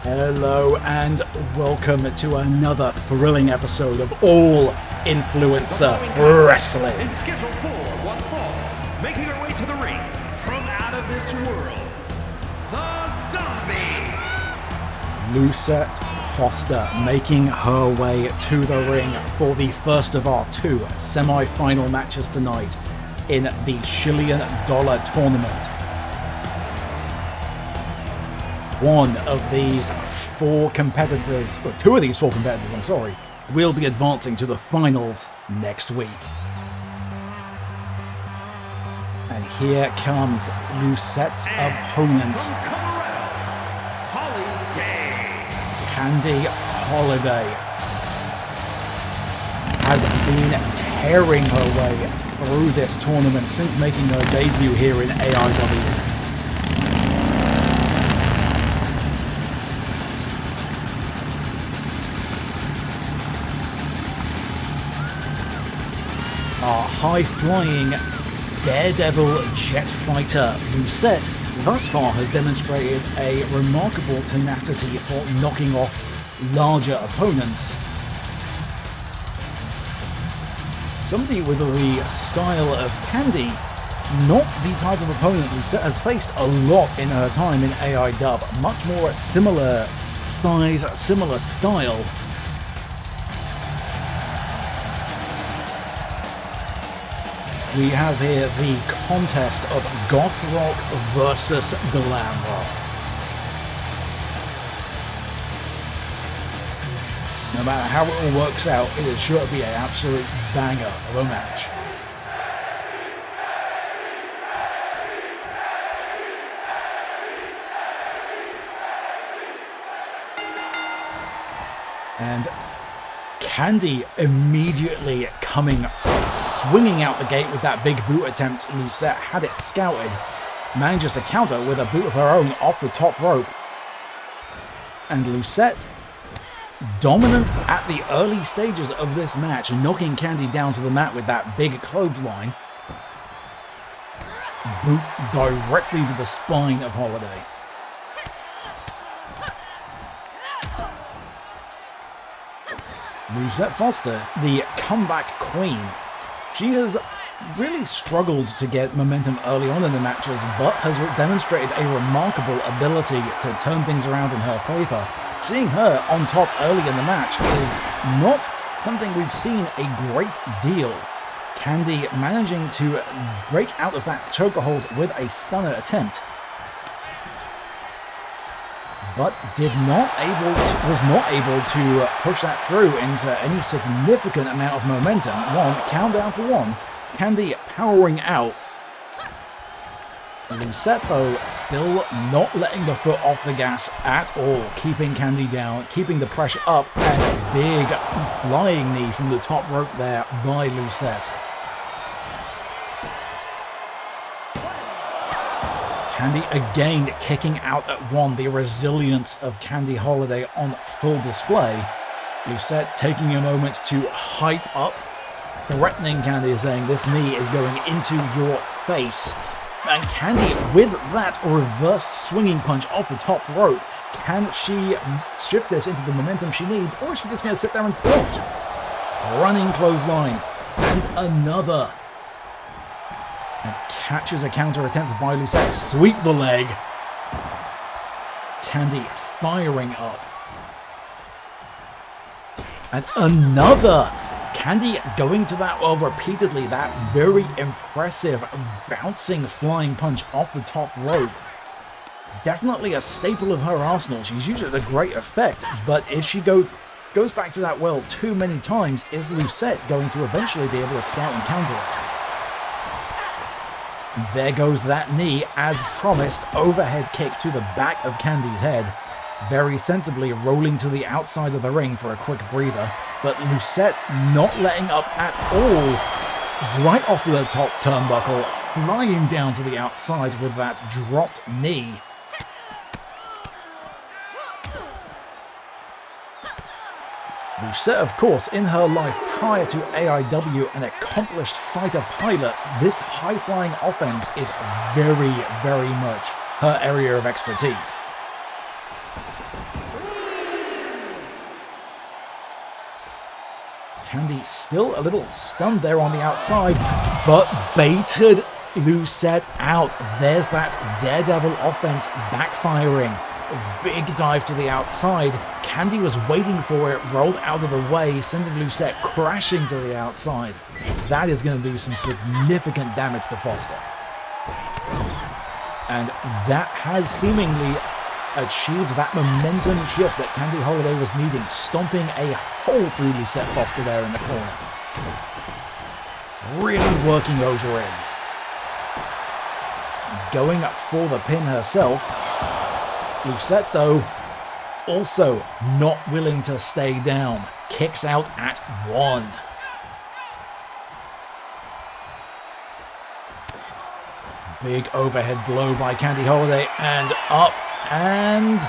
Hello and welcome to another thrilling episode of All Influencer Wrestling. Is scheduled for one fall, making her way to the ring from out of this world, the Zombie. Lucette Foster making her way to the ring for the first of our two semi-final matches tonight in the Chilean Dollar Tournament. One of these four competitors, or two of these four competitors, will be advancing to the finals next week. And here comes Lucette's opponent, Candy Holiday. Has been tearing her way through this tournament since making her debut here in AIW. Our high-flying daredevil jet fighter Lucette thus far has demonstrated a remarkable tenacity for knocking off larger opponents. Somebody with the style of Candy, not the type of opponent Lucette has faced a lot in her time in AIW, much more similar size, similar style. We have here the contest of goth rock versus glam rock. No matter how it all works out, it is sure to be an absolute banger of a match. And Candy immediately swinging out the gate with that big boot attempt. Lucette had it scouted, manages to counter with a boot of her own off the top rope. And Lucette, dominant at the early stages of this match, knocking Candy down to the mat with that big clothesline. Boot directly to the spine of Holiday. Lucette Foster, the comeback queen. She has really struggled to get momentum early on in the matches, but has demonstrated a remarkable ability to turn things around in her favor. Seeing her on top early in the match is not something we've seen a great deal. Candy managing to break out of that chokehold with a stunner attempt, but was not able to push that through into any significant amount of momentum. Countdown for one. Candy powering out. Lucette, though, still not letting the foot off the gas at all, keeping Candy down, keeping the pressure up, and a big flying knee from the top rope there by Lucette. Candy again kicking out at one, the resilience of Candy Holiday on full display. Lucette taking a moment to hype up, threatening Candy, saying this knee is going into your face. And Candy with that reversed swinging punch off the top rope. Can she shift this into the momentum she needs, or is she just going to sit there and plot? Running clothesline, and another. And catches a counter attempt by Lucette. Sweep the leg. Candy firing up. And another. Candy going to that well repeatedly. That very impressive bouncing flying punch off the top rope. Definitely a staple of her arsenal. She's used it to great effect. But if she goes back to that well too many times, is Lucette going to eventually be able to scout and counter it? There goes that knee, as promised, overhead kick to the back of Candy's head. Very sensibly rolling to the outside of the ring for a quick breather, but Lucette not letting up at all. Right off the top turnbuckle, flying down to the outside with that dropped knee. Lucette, of course, in her life prior to AIW, an accomplished fighter pilot, this high-flying offense is very, very much her area of expertise. Candy still a little stunned there on the outside, but baited Lucette out. There's that Daredevil offense backfiring. A big dive to the outside. Candy was waiting for it, rolled out of the way, sending Lucette crashing to the outside. That is going to do some significant damage to Foster. And that has seemingly achieved that momentum shift that Candy Holiday was needing, stomping a hole through Lucette Foster there in the corner. Really working those ribs. Going up for the pin herself. Lucette, though, also not willing to stay down. Kicks out at 1. Big overhead blow by Candy Holiday, and up and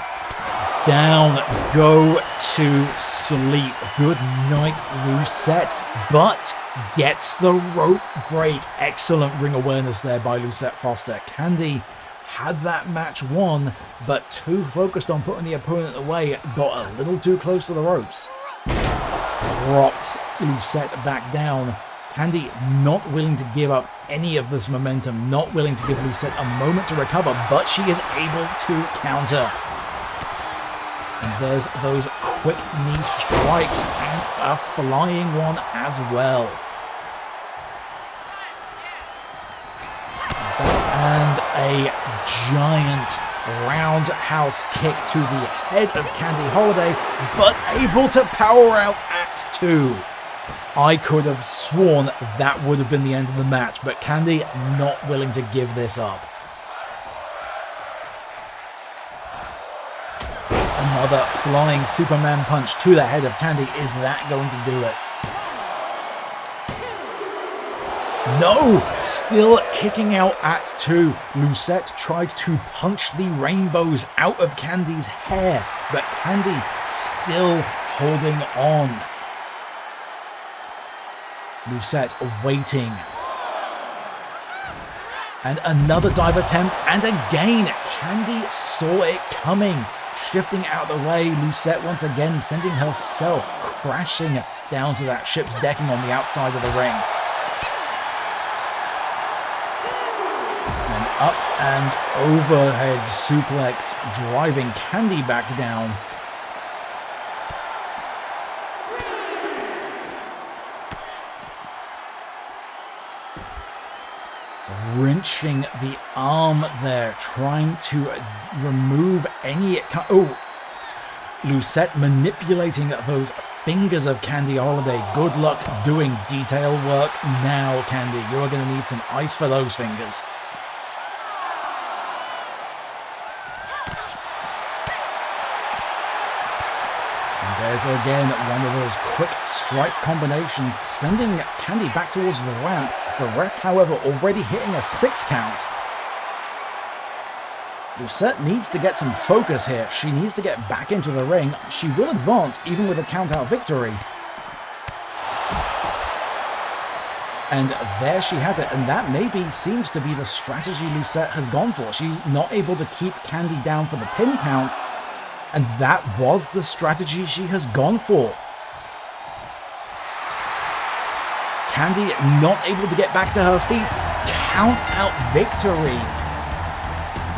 down. Go to sleep. Good night, Lucette. But gets the rope break. Excellent ring awareness there by Lucette Foster. Candy had that match won, but too focused on putting the opponent away, got a little too close to the ropes. Drops Lucette back down. Candy not willing to give up any of this momentum, not willing to give Lucette a moment to recover, but she is able to counter. And there's those quick knee strikes and a flying one as well. And a giant roundhouse kick to the head of Candy Holiday, but able to power out at 2. I could have sworn that would have been the end of the match, but Candy not willing to give this up. Another flying Superman punch to the head of Candy. Is that going to do it? No! Still kicking out at 2. Lucette tried to punch the rainbows out of Candy's hair, but Candy still holding on. Lucette waiting. And another dive attempt, and again, Candy saw it coming. Shifting out of the way, Lucette once again sending herself crashing down to that ship's decking on the outside of the ring. And up and overhead suplex, driving Candy back down. Wrenching the arm there, trying to remove any... Oh! Lucette manipulating those fingers of Candy Holiday. Good luck doing detail work now, Candy. You're going to need some ice for those fingers. And there's again one of those quick strike combinations, sending Candy back towards the ramp. The ref, however, already hitting a 6 count. Lucette needs to get some focus here. She needs to get back into the ring. She will advance even with a count-out victory. And there she has it. And that maybe seems to be the strategy Lucette has gone for. She's not able to keep Candy down for the pin count. And that was the strategy she has gone for. Candy not able to get back to her feet. Count out victory.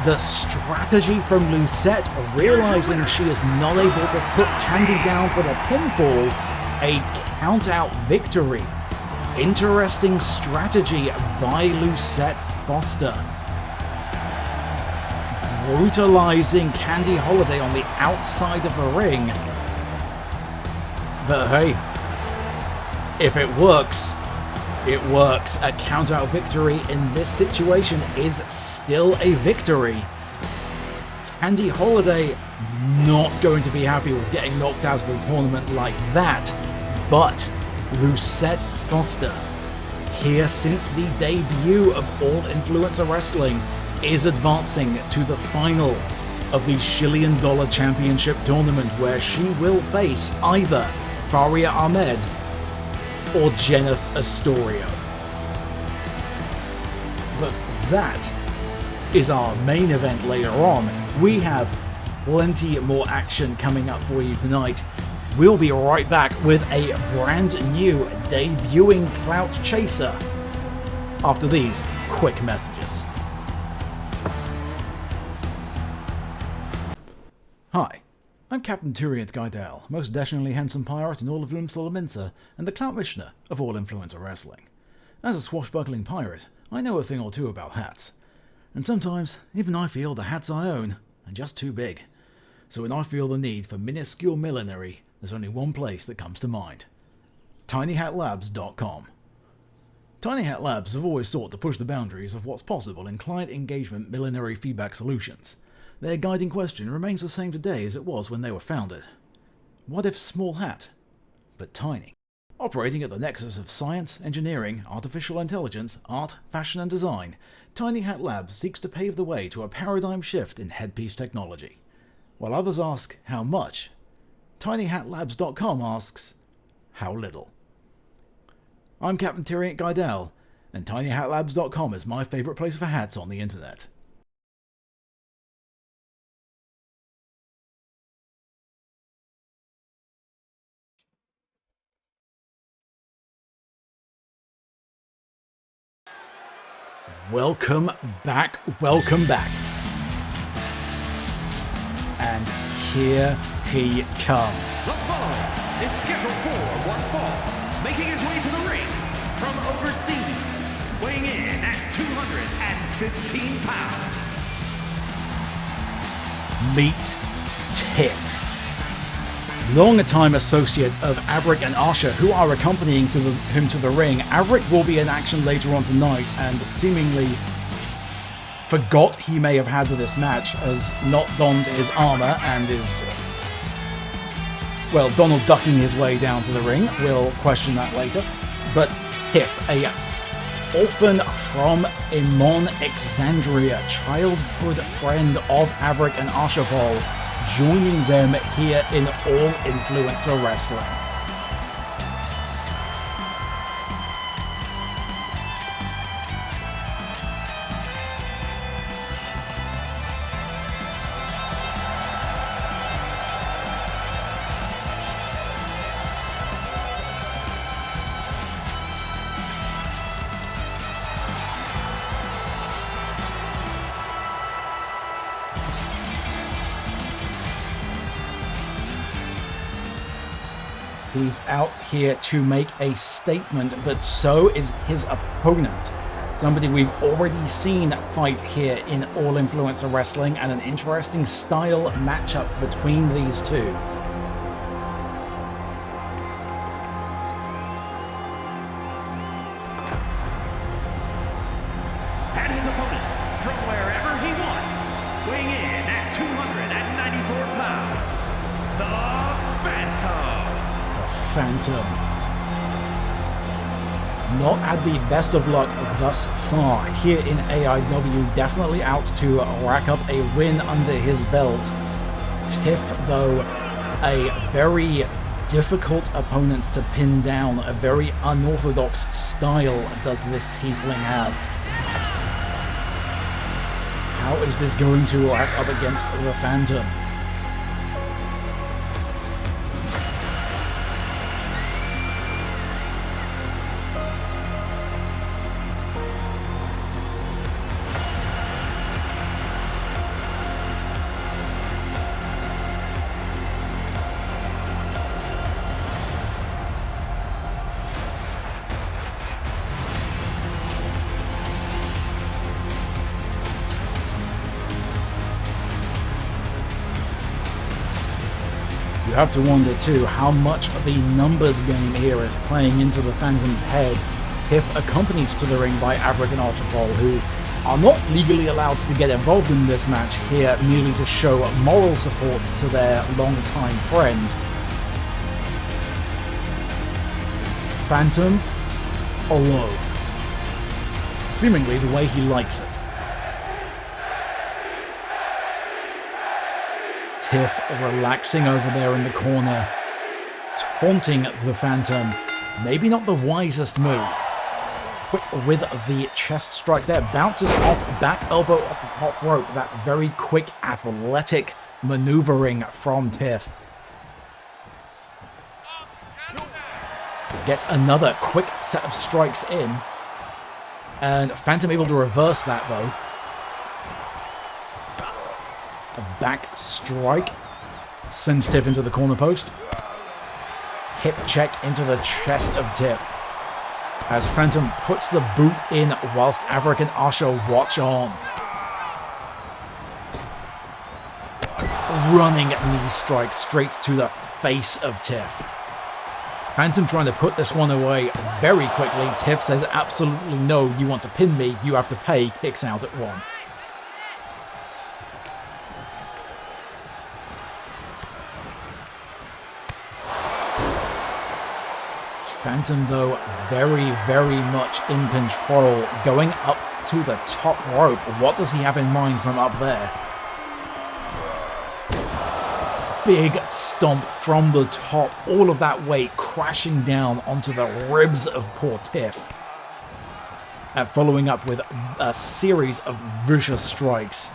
The strategy from Lucette, realizing she is not able to put Candy down for the pinfall, a count out victory. Interesting strategy by Lucette Foster. Brutalizing Candy Holiday on the outside of the ring. But hey, if it works, it works. A count-out victory in this situation is still a victory. Candy Holiday not going to be happy with getting knocked out of the tournament like that. But Lucette Foster, here since the debut of All Influencer Wrestling, is advancing to the final of the $1 Million Championship Tournament, where she will face either Faria Ahmed or Jenna Astoria. But that is our main event later on. We have plenty more action coming up for you tonight. We'll be right back with a brand new debuting Clout Chaser after these quick messages. Hi, I'm Captain Turiant Guidel, most dashingly handsome pirate in all of Lumsalaminsa, and the Clout Missioner of all Influencer Wrestling. As a swashbuckling pirate, I know a thing or two about hats, and sometimes even I feel the hats I own are just too big. So when I feel the need for minuscule millinery, there's only one place that comes to mind: tinyhatlabs.com. Tiny Hat Labs have always sought to push the boundaries of what's possible in client engagement millinery feedback solutions. Their guiding question remains the same today as it was when they were founded. What if small hat, but tiny? Operating at the nexus of science, engineering, artificial intelligence, art, fashion and design, Tiny Hat Labs seeks to pave the way to a paradigm shift in headpiece technology. While others ask, how much? tinyhatlabs.com asks, how little? I'm Captain Turiant Guidel, and tinyhatlabs.com is my favourite place for hats on the internet. Welcome back, welcome back. And here he comes. The following is scheduled for one fall, making his way to the ring from overseas, weighing in at 215 pounds. Meet Tiff. Long-time associate of Averick and Asha, who are accompanying him to the ring. Averick will be in action later on tonight and seemingly forgot he may have had this match as not donned his armor and is, well, Donald ducking his way down to the ring. We'll question that later. But Tiff, a orphan from Imon, Exandria, childhood friend of Averick and Asha Ball, joining them here in All Influencer Wrestling. He's out here to make a statement, but so is his opponent. Somebody we've already seen fight here in All Influencer Wrestling, and an interesting style matchup between these two. And his opponent, from wherever he wants, weighing in at 294 pounds, the Phantom. Phantom. Not had the best of luck thus far here in AIW, definitely out to rack up a win under his belt. Tiff, though, a very difficult opponent to pin down. A very unorthodox style does this tiefling have. How is this going to rack up against the Phantom? You have to wonder too how much of the numbers game here is playing into the Phantom's head. Tiff accompanied to the ring by Averick and Archibald, who are not legally allowed to get involved in this match here merely to show moral support to their longtime friend. Phantom alone. Seemingly the way he likes it. Tiff relaxing over there in the corner, taunting the Phantom. Maybe not the wisest move. Quick with the chest strike there, bounces off, back elbow off the top rope. That's very quick, athletic maneuvering from Tiff. Gets another quick set of strikes in. And Phantom able to reverse that, though. A back strike sends Tiff into the corner post. Hip check into the chest of Tiff, as Phantom puts the boot in whilst Averick and Asha watch on. Running knee strike straight to the face of Tiff. Phantom trying to put this one away very quickly. Tiff says absolutely no, you want to pin me, you have to pay, kicks out at 1. Phantom, though, very, very much in control, going up to the top rope. What does he have in mind from up there? Big stomp from the top, all of that weight crashing down onto the ribs of poor Tiff. And following up with a series of vicious strikes,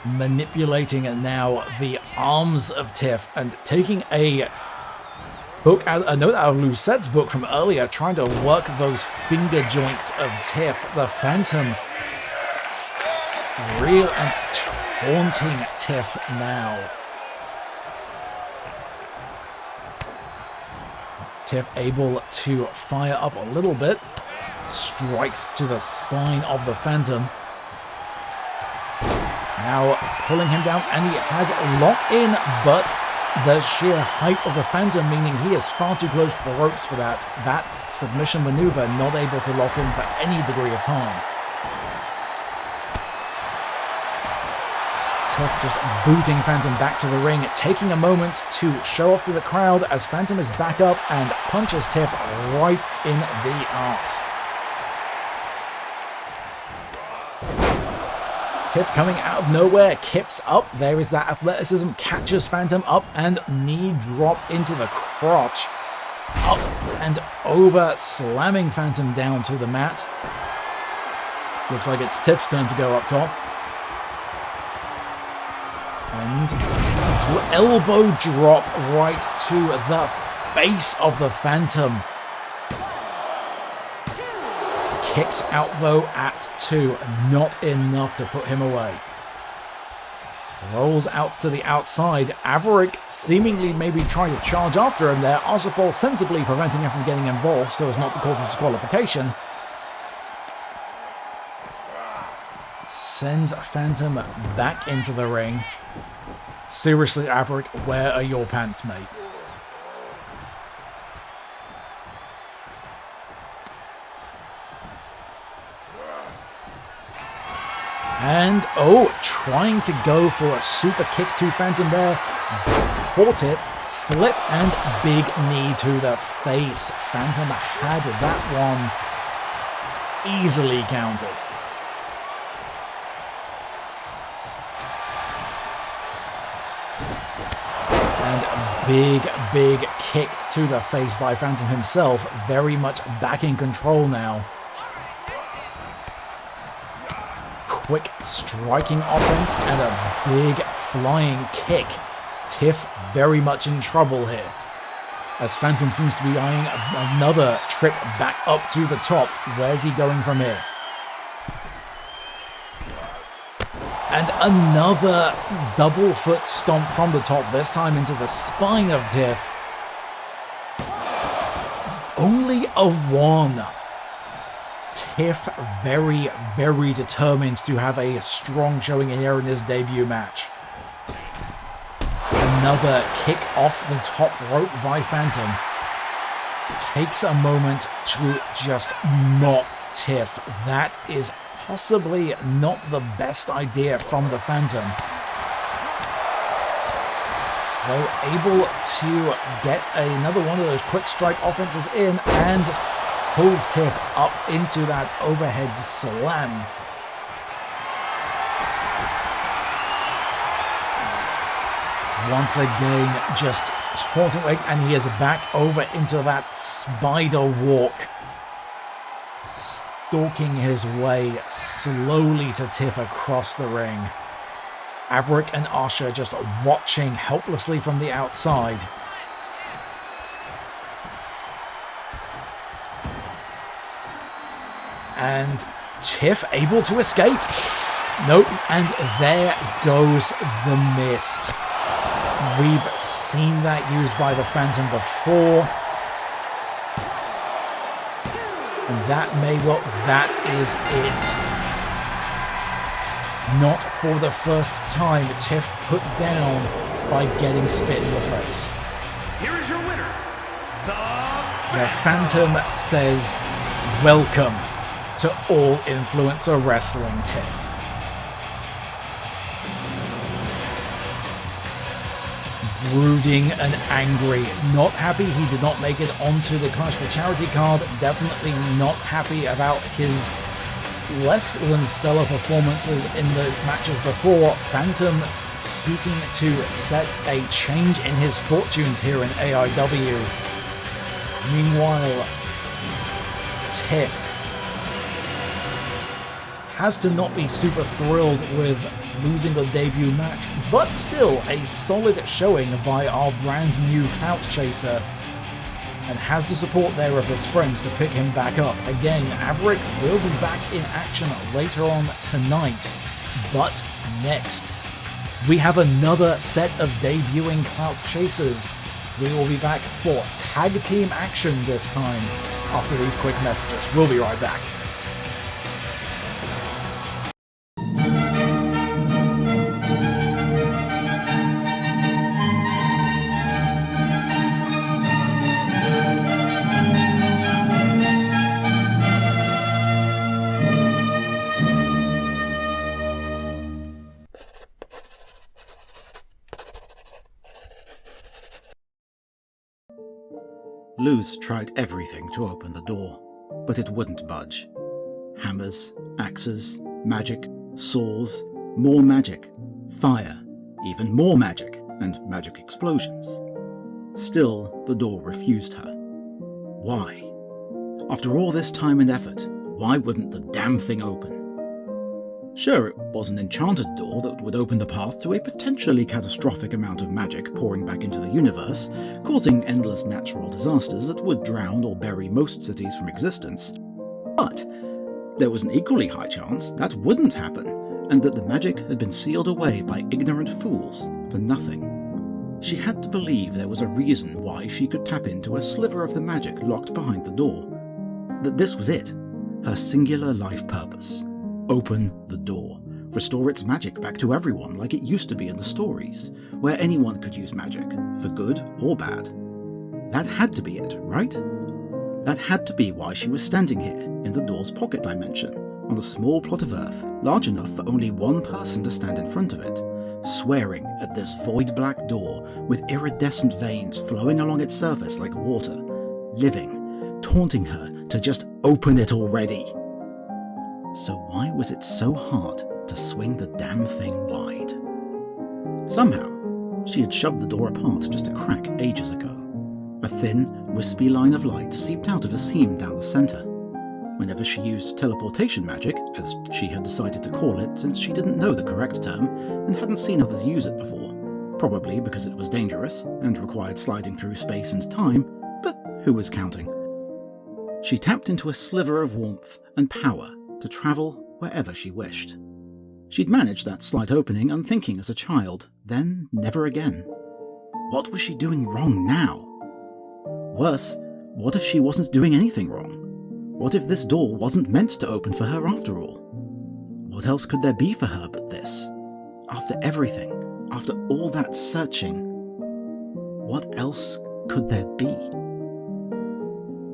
manipulating now the arms of Tiff and taking a note out of Lucett's book from earlier, trying to work those finger joints of Tiff. The Phantom real and taunting Tiff now. Tiff able to fire up a little bit. Strikes to the spine of the Phantom. Now pulling him down, and he has lock in, but the sheer height of the Phantom, meaning he is far too close to the ropes for that submission maneuver, not able to lock in for any degree of time. Tiff just booting Phantom back to the ring, taking a moment to show off to the crowd as Phantom is back up and punches Tiff right in the arse. Tiff coming out of nowhere, kips up. There is that athleticism, catches Phantom up and knee drop into the crotch. Up and over, slamming Phantom down to the mat. Looks like it's Tiff's turn to go up top. And elbow drop right to the face of the Phantom. Kicks out though at 2, not enough to put him away. Rolls out to the outside. Averick seemingly maybe trying to charge after him there. Arsapol sensibly preventing him from getting involved so as not to cause disqualification. Sends Phantom back into the ring. Seriously, Averick, where are your pants, mate? And, trying to go for a super kick to Phantom there. Caught it, flip, and big knee to the face. Phantom had that one easily countered. And a big kick to the face by Phantom himself. Very much back in control now. Quick striking offense and a big flying kick. Tiff very much in trouble here, as Phantom seems to be eyeing another trip back up to the top. Where's he going from here? And another double foot stomp from the top, this time into the spine of Tiff. Only a 1. Tiff very, very determined to have a strong showing here in his debut match. Another kick off the top rope by Phantom. Takes a moment to just knock Tiff. That is possibly not the best idea from the Phantom. Though able to get another one of those quick strike offenses in, and pulls Tiff up into that overhead slam. Once again, just taunting, and he is back over into that spider walk. Stalking his way slowly to Tiff across the ring. Averick and Asha just watching helplessly from the outside. And Tiff able to escape. Nope, and there goes the mist. We've seen that used by the Phantom before. And that is it. Not for the first time, Tiff put down by getting spit in the face. Here is your winner, the Phantom says, welcome to All Influencer Wrestling, Tiff. Brooding and angry, not happy he did not make it onto the Clash for Charity card, definitely not happy about his less than stellar performances in the matches before. Phantom seeking to set a change in his fortunes here in AIW. Meanwhile, Tiff has to not be super thrilled with losing the debut match, but still a solid showing by our brand new clout chaser, and has the support there of his friends to pick him back up. Again, Averick will be back in action later on tonight, but next we have another set of debuting clout chasers. We will be back for tag team action this time after these quick messages. We'll be right back. Luz tried everything to open the door, but it wouldn't budge. Hammers, axes, magic, saws, more magic, fire, even more magic, and magic explosions. Still, the door refused her. Why? After all this time and effort, why wouldn't the damn thing open? Sure, it was an enchanted door that would open the path to a potentially catastrophic amount of magic pouring back into the universe, causing endless natural disasters that would drown or bury most cities from existence. But there was an equally high chance that wouldn't happen, and that the magic had been sealed away by ignorant fools for nothing. She had to believe there was a reason why she could tap into a sliver of the magic locked behind the door. That this was it, her singular life purpose. Open the door, restore its magic back to everyone like it used to be in the stories, where anyone could use magic, for good or bad. That had to be it, right? That had to be why she was standing here, in the door's pocket dimension, on a small plot of Earth, large enough for only one person to stand in front of it, swearing at this void black door with iridescent veins flowing along its surface like water, living, taunting her to just open it already. So why was it so hard to swing the damn thing wide? Somehow, she had shoved the door apart just a crack ages ago. A thin, wispy line of light seeped out of a seam down the centre. Whenever she used teleportation magic, as she had decided to call it since she didn't know the correct term and hadn't seen others use it before, probably because it was dangerous and required sliding through space and time, but who was counting? She tapped into a sliver of warmth and power to travel wherever she wished. She'd managed that slight opening unthinking as a child, then never again. What was she doing wrong now? Worse, what if she wasn't doing anything wrong? What if this door wasn't meant to open for her after all? What else could there be for her but this? After everything, after all that searching, what else could there be?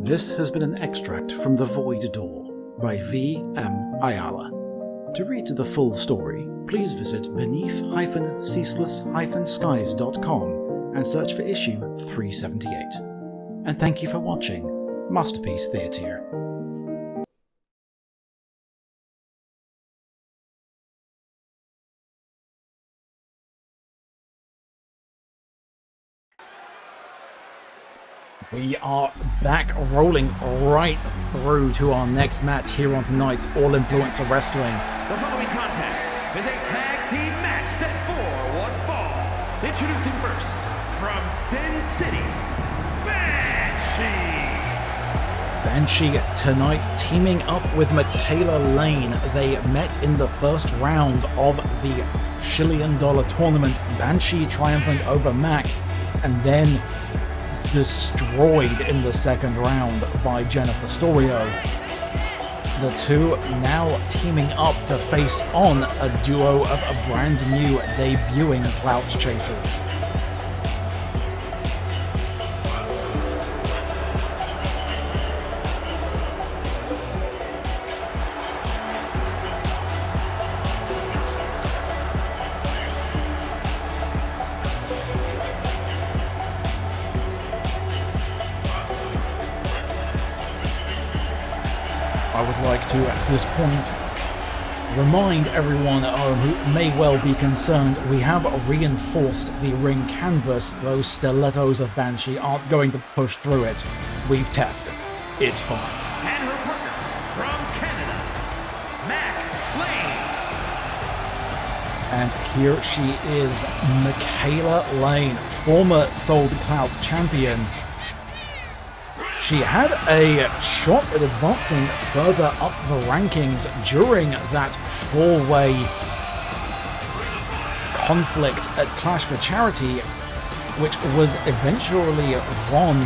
This has been an extract from The Void Door by V.M. Ayala. To read the full story, please visit beneath-ceaseless-skies.com and search for issue 378. And thank you for watching Masterpiece Theatre. We are back rolling right through to our next match here on tonight's All Influencer Wrestling. The following contest is a tag team match set for one fall. Introducing first, from Sin City, Banshee. Banshee tonight teaming up with Michaela Lane. They met in the first round of the $1 Shillion tournament. Banshee triumphant over Mac, and then destroyed in the second round by Jennifer Storio. The two now teaming up to face on a duo of a brand new debuting clout chasers. I would like to, at this point, remind everyone who may well be concerned, we have reinforced the ring canvas. Those stilettos of Banshee aren't going to push through it. We've tested. It's fine. And her partner from Canada, Mac Lane. And here she is, Michaela Lane, former Sold Clout champion. She had a shot at advancing further up the rankings during that four-way conflict at Clash for Charity, which was eventually won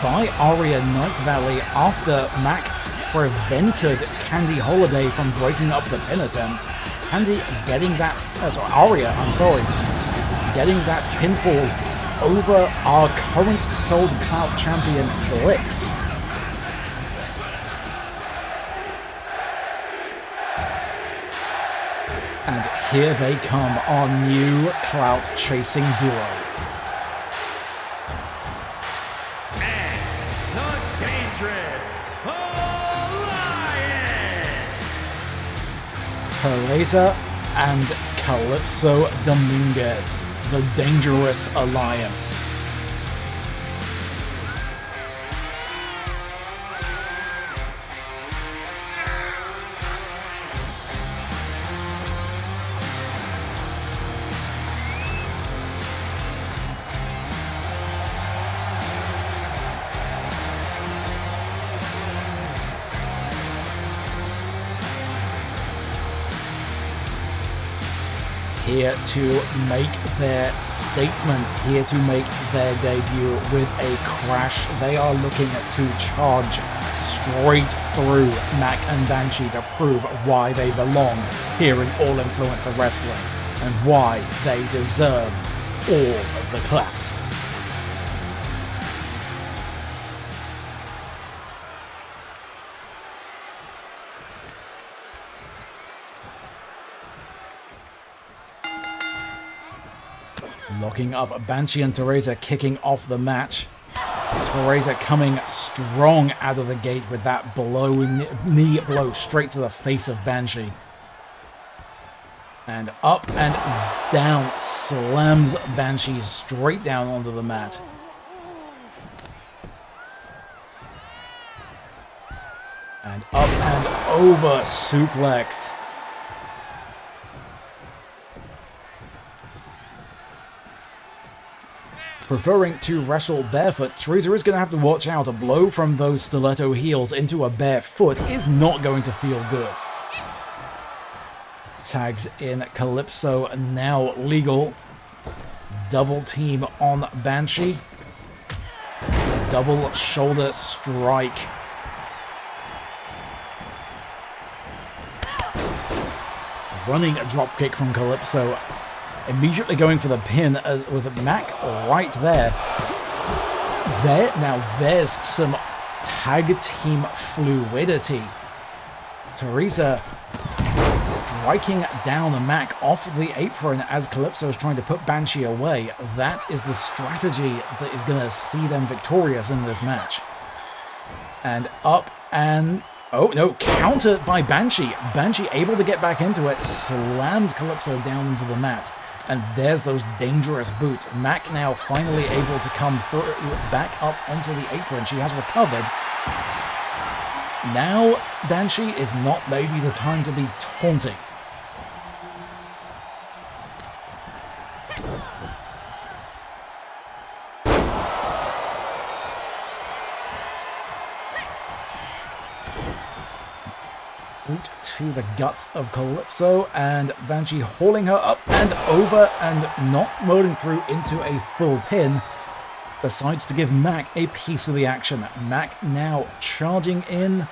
by Aria Night Valley after Mac prevented Candy Holiday from breaking up the pin attempt. Candy getting that, getting that pinfall over our current Sold Clout champion, Blix. And here they come, our new clout chasing duo. And the Dangerous Alliance. Teresa and Calypso Dominguez, the Dangerous Alliance. Here to make their statement, here to make their debut with a crash. They are looking to charge straight through Mac and Banshee to prove why they belong here in All Influencer Wrestling and why they deserve all of the clout. Locking up Banshee and Teresa kicking off the match. Teresa coming strong out of the gate with that knee blow straight to the face of Banshee. And up and down slams Banshee straight down onto the mat. And up and over suplex. Preferring to wrestle barefoot, Teresa is going to have to watch out. A blow from those stiletto heels into a bare foot is not going to feel good. Tags in Calypso, now legal. Double team on Banshee. Double shoulder strike. Running a dropkick from Calypso. Immediately going for the pin with Mac right there. Now there's some tag team fluidity. Teresa striking down Mac off the apron as Calypso is trying to put Banshee away. That is the strategy that is going to see them victorious in this match. And up and... oh no, countered by Banshee. Banshee able to get back into it, slams Calypso down into the mat. And there's those dangerous boots. Mac now finally able to come back up onto the apron. She has recovered. Now, Banshee is not maybe the time to be taunting. boot to the guts of Calypso, and Banshee hauling her up and over and not rolling through into a full pin. Decides to give Mac a piece of the action. Mac now charging in.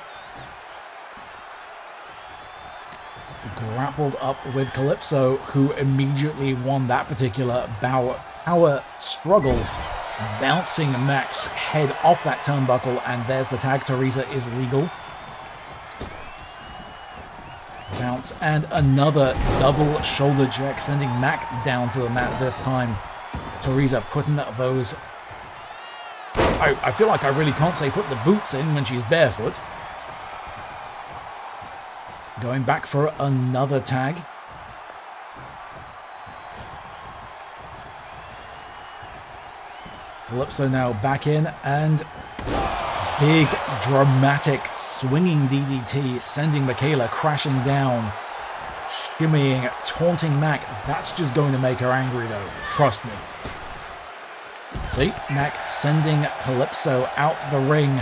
Grappled up with Calypso, who immediately won that particular power struggle, bouncing Mac's head off that turnbuckle, and there's the tag. Teresa is legal. Bounce and another double shoulder check, sending Mac down to the mat this time. Teresa putting those... I feel like I really can't say put the boots in when she's barefoot. Going back for another tag. Calypso now back in, and big dramatic swinging DDT, sending Michaela crashing down, shimmying, taunting Mac. That's just going to make her angry though, trust me. See, Mac sending Calypso out the ring,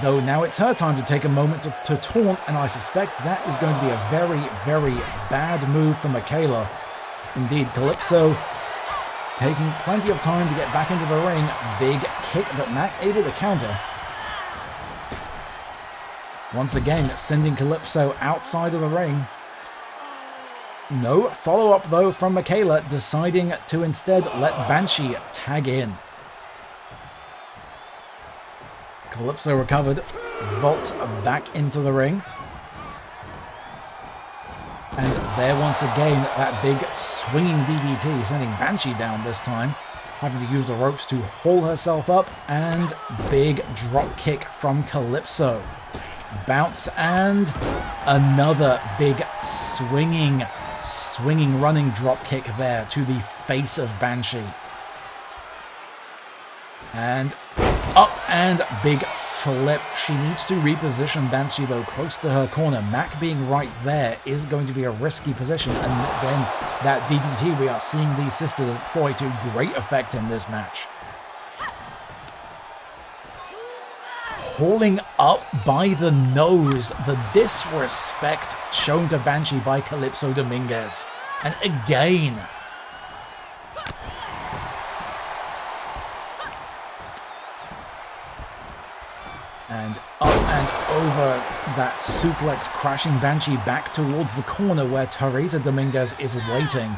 though now it's her time to take a moment to taunt, and I suspect that is going to be a very, very bad move for Michaela. Indeed, Calypso taking plenty of time to get back into the ring. Big kick, but Mac able to counter. Once again, sending Calypso outside of the ring. No follow-up though from Michaela, deciding to instead let Banshee tag in. Calypso recovered, vaults back into the ring. And there once again, that big swinging DDT, sending Banshee down this time, having to use the ropes to haul herself up, and big drop kick from Calypso. Bounce and another big swinging running drop kick there to the face of Banshee. And up and big flip. She needs to reposition Banshee though close to her corner. Mac being right there is going to be a risky position, and again that DDT we are seeing these sisters employ to great effect in this match. Hauling up by the nose, the disrespect shown to Banshee by Calypso Dominguez. And again, and up and over that suplex, crashing Banshee back towards the corner where Teresa Dominguez is waiting.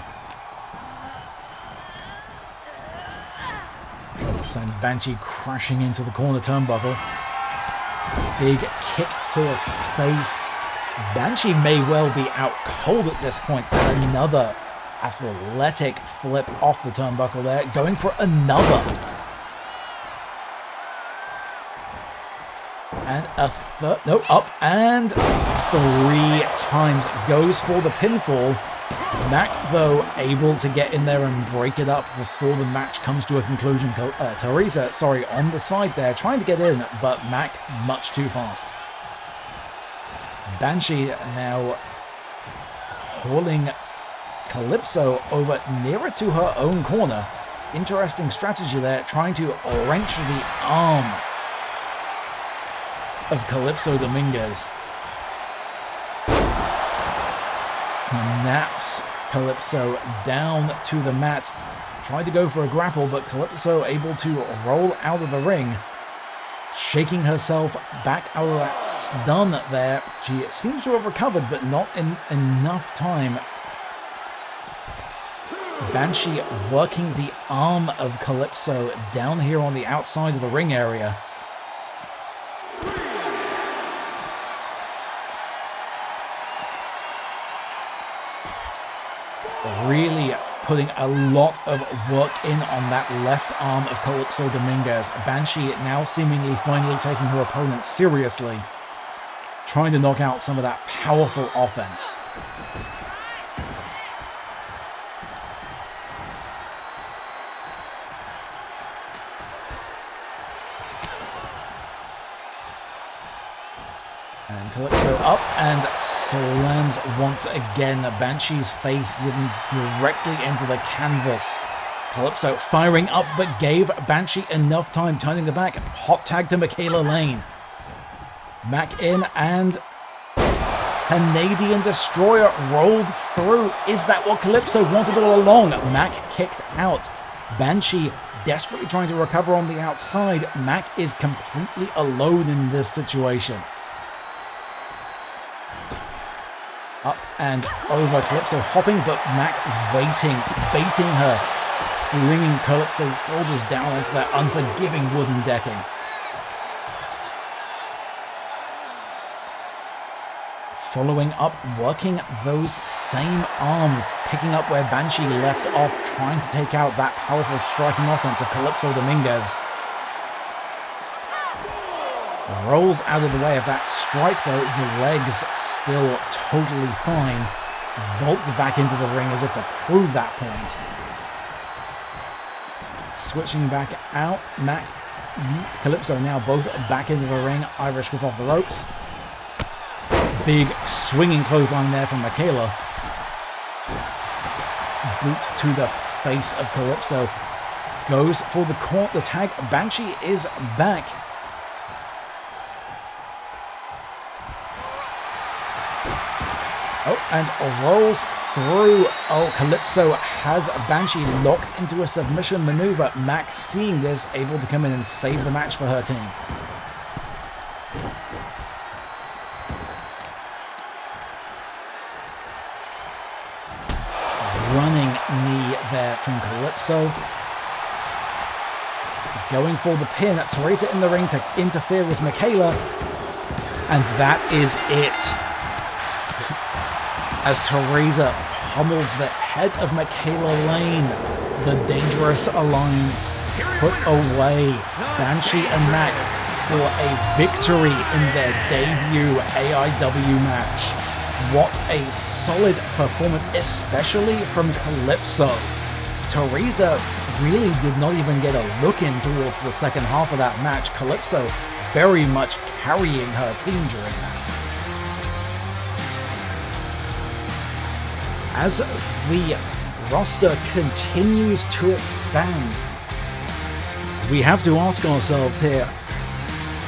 Sends Banshee crashing into the corner turnbuckle. Big kick to the face. Banshee may well be out cold at this point. And another athletic flip off the turnbuckle there. Going for another. And a third. No, up and 3 times. Goes for the pinfall. Mac, though, able to get in there and break it up before the match comes to a conclusion. Teresa, on the side there, trying to get in, but Mac much too fast. Banshee now hauling Calypso over nearer to her own corner. Interesting strategy there, trying to wrench the arm of Calypso Dominguez. Snaps Calypso down to the mat. Tried to go for a grapple, but Calypso able to roll out of the ring. Shaking herself back out of that stun there. She seems to have recovered, but not in enough time. Banshee working the arm of Calypso down here on the outside of the ring area. Really putting a lot of work in on that left arm of Calypso Dominguez. Banshee now seemingly finally taking her opponent seriously, trying to knock out some of that powerful offense. And Calypso up and slams once again. Banshee's face given directly into the canvas. Calypso firing up, but gave Banshee enough time, turning the back. Hot tag to Michaela Lane. Mac in and Canadian Destroyer rolled through. Is that what Calypso wanted all along? Mac kicked out. Banshee desperately trying to recover on the outside. Mac is completely alone in this situation. Up and over, Calypso hopping, but Mac waiting, baiting her, slinging Calypso shoulders down onto that unforgiving wooden decking. Following up, working those same arms, picking up where Banshee left off, trying to take out that powerful striking offense of Calypso Dominguez. Rolls out of the way of that strike though, the legs still totally fine. Vaults back into the ring as if to prove that point. Switching back out, Mac, Calypso now both back into the ring. Irish whip off the ropes. Big swinging clothesline there from Michaela. Boot to the face of Calypso. Goes for the tag. Banshee is back. Oh, and rolls through. Oh, Calypso has Banshee locked into a submission maneuver. Mac, seeing this, able to come in and save the match for her team. Running knee there from Calypso. Going for the pin. Teresa in the ring to interfere with Michaela. And that is it. As Teresa pummels the head of Michaela Lane. The Dangerous Alliance put away Banshee and Mac for a victory in their debut AIW match. What a solid performance, especially from Calypso. Teresa really did not even get a look in towards the second half of that match. Calypso very much carrying her team during that. As the roster continues to expand, we have to ask ourselves here,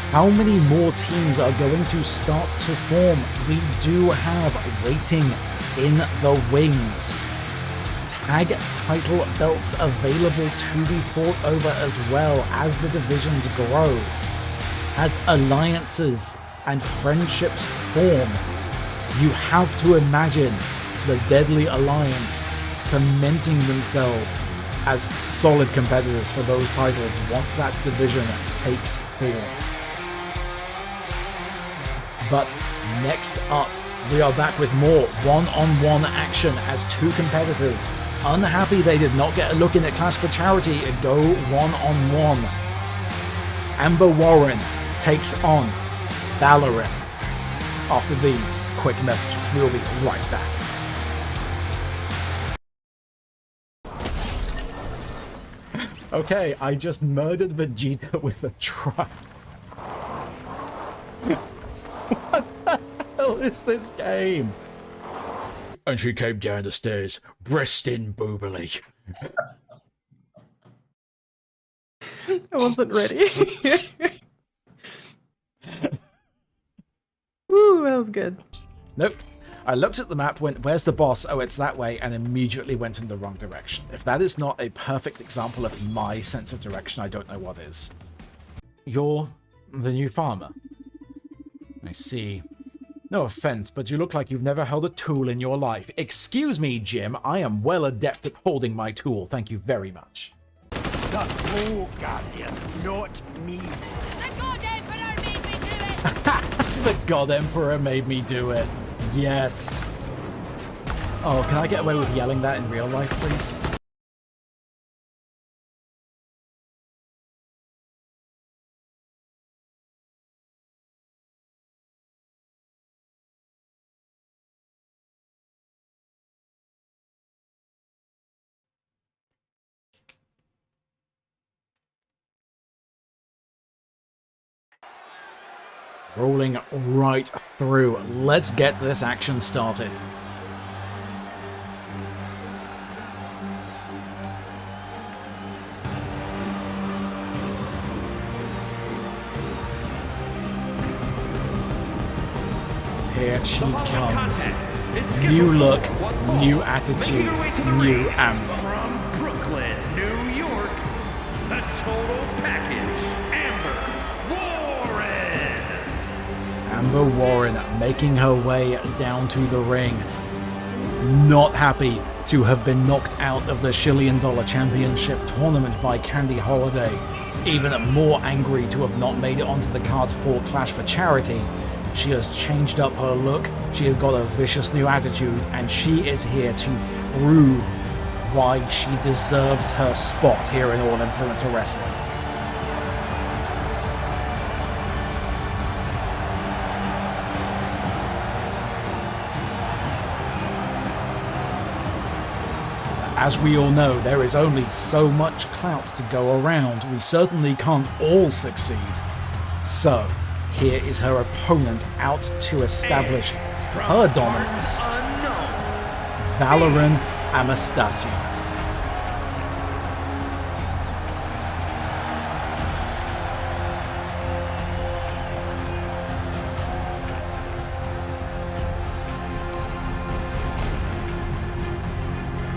how many more teams are going to start to form? We do have waiting in the wings. Tag title belts available to be fought over as well as the divisions grow. As alliances and friendships form, you have to imagine the Deadly Alliance cementing themselves as solid competitors for those titles once that division takes form. But next up, we are back with more one-on-one action as two competitors, unhappy they did not get a look in at Clash for Charity, go one-on-one. Amber Warren takes on Ballerin. After these quick messages, we'll be right back. Okay, I just murdered Vegeta with a truck. What the hell is this game? And she came down the stairs, breast in boobily. I wasn't ready. Woo, that was good. Nope. I looked at the map, went, where's the boss? Oh, it's that way, and immediately went in the wrong direction. If that is not a perfect example of my sense of direction, I don't know what is. You're the new farmer. I see. No offense, but you look like you've never held a tool in your life. Excuse me, Jim. I am well adept at holding my tool. Thank you very much. The Full Guardian, not me. The God Emperor made me do it! The God Emperor made me do it. Yes. Oh, can I get away with yelling that in real life, please? Rolling right through. Let's get this action started. Here she The following comes. contest is New scheduled look, for one fall. new Making attitude, her way to the new ring Amber. From Brooklyn, New York, the total package, Amber Warren. Amber Warren making her way down to the ring. Not happy to have been knocked out of the $1 Shillion Championship tournament by Candy Holiday. Even more angry to have not made it onto the card for Clash for Charity. She has changed up her look, she has got a vicious new attitude, and she is here to prove why she deserves her spot here in All Influencer Wrestling. As we all know, there is only so much clout to go around. We certainly can't all succeed. So, here is her opponent out to establish her dominance. Valoran Anastasia.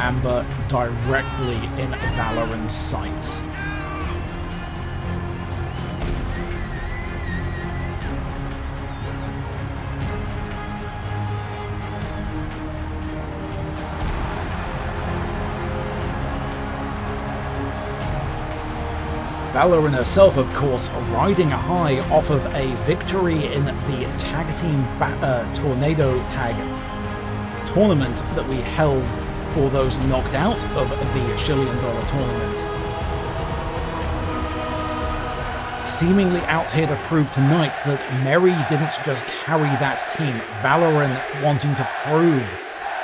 Amber directly in Valoran's sights. Valoran herself, of course, riding high off of a victory in the tag team tornado tag tournament that we held for those knocked out of the $1 Shillion tournament. Seemingly out here to prove tonight that Mary didn't just carry that team. Valoran wanting to prove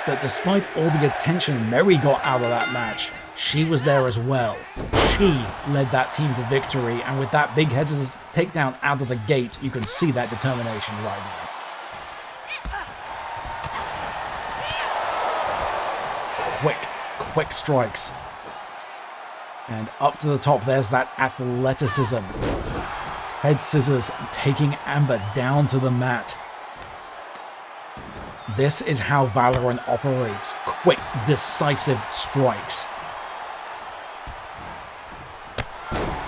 that despite all the attention Mary got out of that match, she was there as well. She led that team to victory, and with that big head scissors takedown out of the gate, you can see that determination right now. Quick strikes. And up to the top, there's that athleticism. Head scissors taking Amber down to the mat. This is how Valoran operates. Quick, decisive strikes.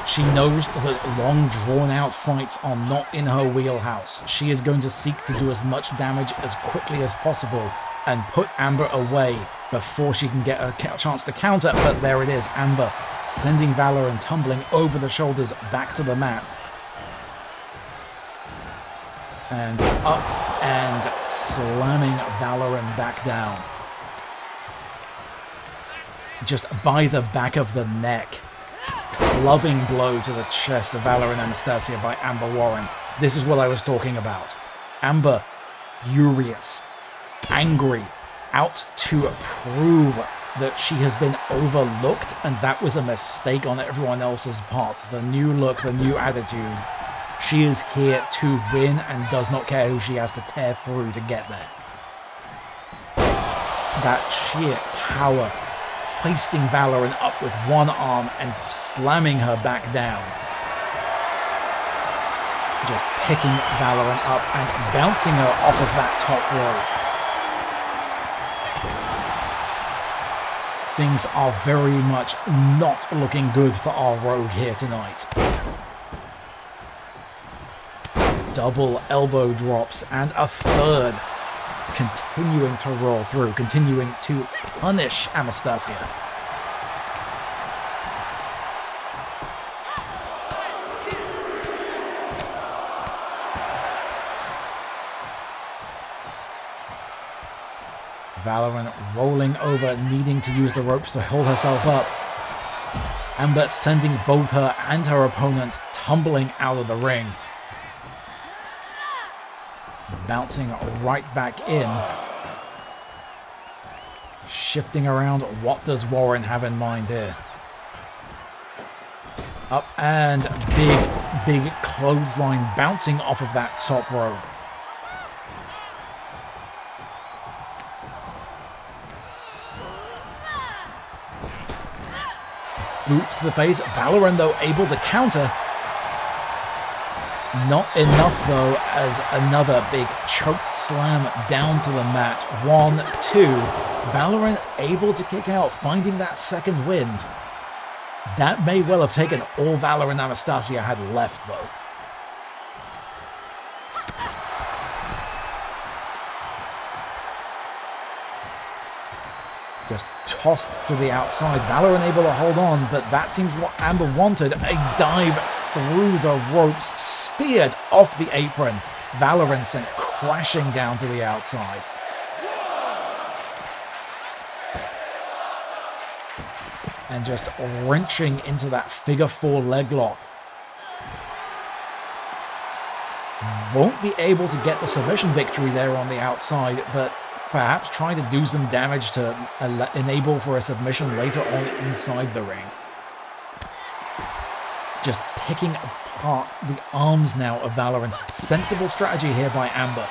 She knows that long, drawn-out fights are not in her wheelhouse. She is going to seek to do as much damage as quickly as possible and put Amber away before she can get a chance to counter. But there it is, Amber sending Valoran tumbling over the shoulders back to the mat. And up and slamming Valoran back down. Just by the back of the neck. Clubbing blow to the chest of Valoran Anastasia by Amber Warren. This is what I was talking about. Amber, furious, angry, out to prove that she has been overlooked, and that was a mistake on everyone else's part. The new look, the new attitude. She is here to win and does not care who she has to tear through to get there. That sheer power, hoisting Valoran up with one arm and slamming her back down. Just picking Valoran up and bouncing her off of that top rope. Things are very much not looking good for our rogue here tonight. Double elbow drops and a third, continuing to roll through, continuing to punish Anastasia. Valoran rolling over, needing to use the ropes to hold herself up. Amber sending both her and her opponent tumbling out of the ring. Bouncing right back in. Shifting around, what does Warren have in mind here? Up and big clothesline bouncing off of that top rope. Boot to the face. Valoran, though, able to counter. Not enough, though, as another big choked slam down to the mat. 1, 2. Valorant able to kick out, finding that second wind. That may well have taken all Valor and Anastasia had left, though. Just tossed to the outside. Valor unable to hold on, but that seems what Amber wanted. A dive through the ropes, speared off the apron. Valorant sent crashing down to the outside. And just wrenching into that figure 4 leg lock. Won't be able to get the submission victory there on the outside, but perhaps trying to do some damage to enable for a submission later on inside the ring. Just picking apart the arms now of Valorant. Sensible strategy here by Amber.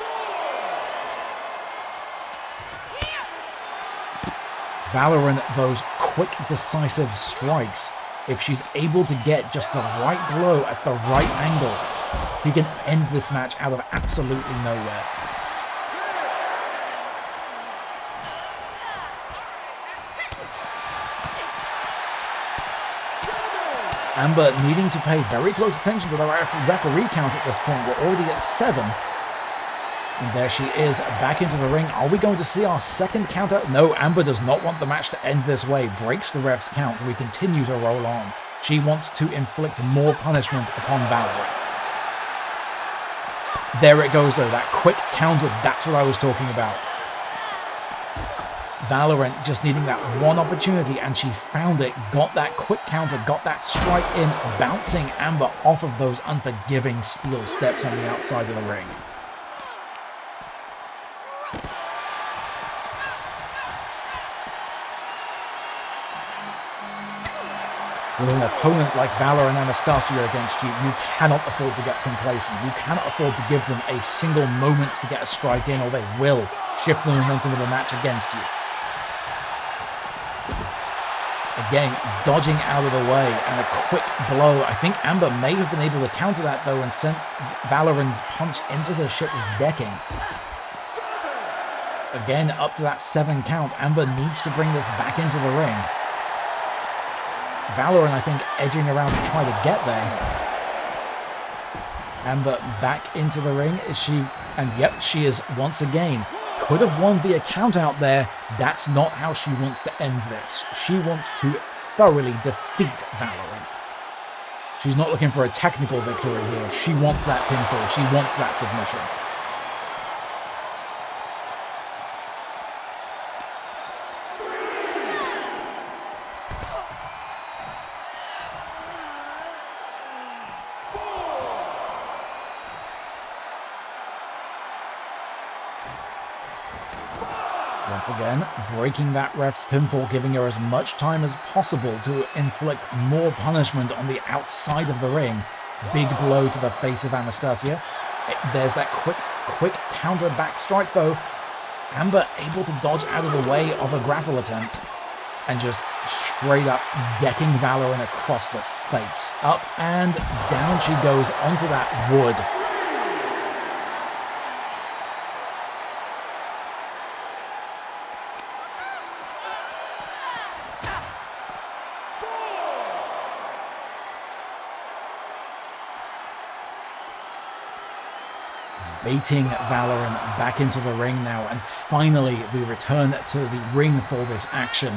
Valorant, those quick, decisive strikes. If she's able to get just the right blow at the right angle, she can end this match out of absolutely nowhere. Amber needing to pay very close attention to the referee count at this point. We're already at 7. And there she is, back into the ring. Are we going to see our second counter? No, Amber does not want the match to end this way. Breaks the ref's count. We continue to roll on. She wants to inflict more punishment upon Valorant. There it goes, though. That quick counter, that's what I was talking about. Valorant just needing that one opportunity, and she found it. Got that quick counter, got that strike in, bouncing Amber off of those unforgiving steel steps on the outside of the ring. With an opponent like Valor and Anastasia against you, you cannot afford to get complacent. You cannot afford to give them a single moment to get a strike in, or they will shift the momentum of the match against you. Again, dodging out of the way, and a quick blow. I think Amber may have been able to counter that, though, and sent Valorant's punch into the ship's decking. Again, up to that 7 count. Amber needs to bring this back into the ring. Valorant, I think, edging around to try to get there. Amber back into the ring. Is she? And yep, she is once again. Could have won via count out there. That's not how she wants to end this. She wants to thoroughly defeat Valorant. She's not looking for a technical victory here. She wants that pinfall. She wants that submission. Once again, breaking that ref's pinfall, giving her as much time as possible to inflict more punishment on the outside of the ring. Big blow to the face of Anastasia. There's that quick counter back strike, though. Amber able to dodge out of the way of a grapple attempt and just straight up decking Valorant across the face. Up and down she goes onto that wood. Baiting Valorant back into the ring now, and finally we return to the ring for this action.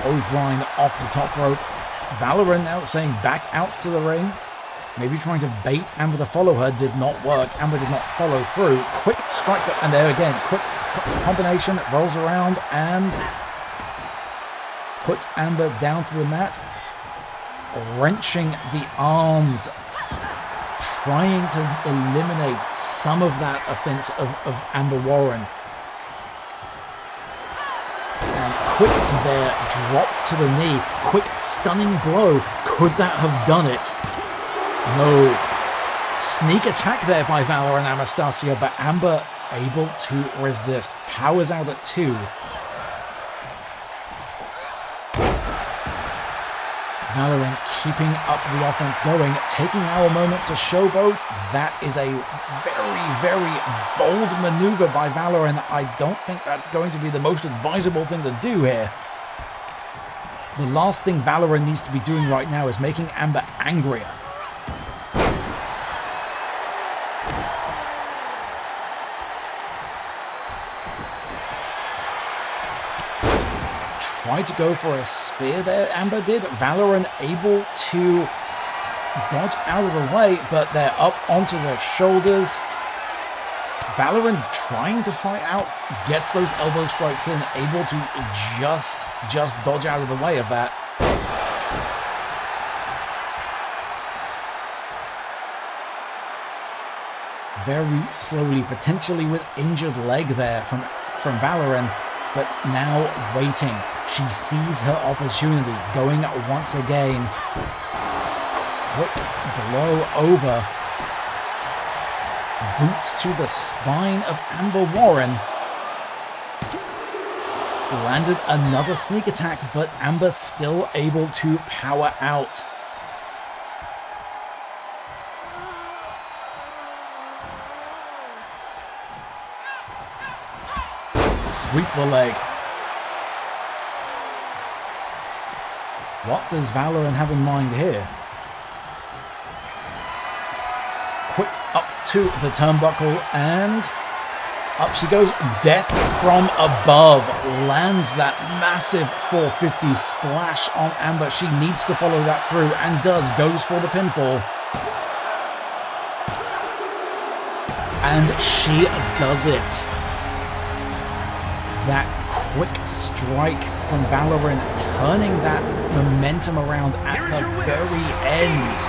Clothesline off the top rope. Valorant now saying back out to the ring. Maybe trying to bait Amber to follow her. Did not work. Amber did not follow through. Quick strike, and there again, quick combination, rolls around and puts Amber down to the mat. Wrenching the arms, trying to eliminate some of that offense of Amber Warren. And quick there, drop to the knee. Quick stunning blow. Could that have done it? No. Sneak attack there by Valor and Anastasia, but Amber able to resist. Powers out at 2. Valorant keeping up the offense going, taking our moment to showboat. That is a very, very bold maneuver by Valorant. I don't think that's going to be the most advisable thing to do here. The last thing Valorant needs to be doing right now is making Amber angrier. Tried to go for a spear there, Amber did. Valorant able to dodge out of the way, but they're up onto their shoulders. Valorant trying to fight out, gets those elbow strikes in, able to just dodge out of the way of that. Very slowly, potentially with injured leg there from Valorant, but now waiting. She sees her opportunity, going once again. Quick blow over. Boots to the spine of Amber Warren. Landed another sneak attack, but Amber still able to power out. Sweep the leg. What does Valorant have in mind here? Quick up to the turnbuckle and up she goes. Death from above lands that massive 450 splash on Amber. She needs to follow that through and does. Goes for the pinfall. And she does it. That quick strike from Valorant, turning that momentum around at the very end.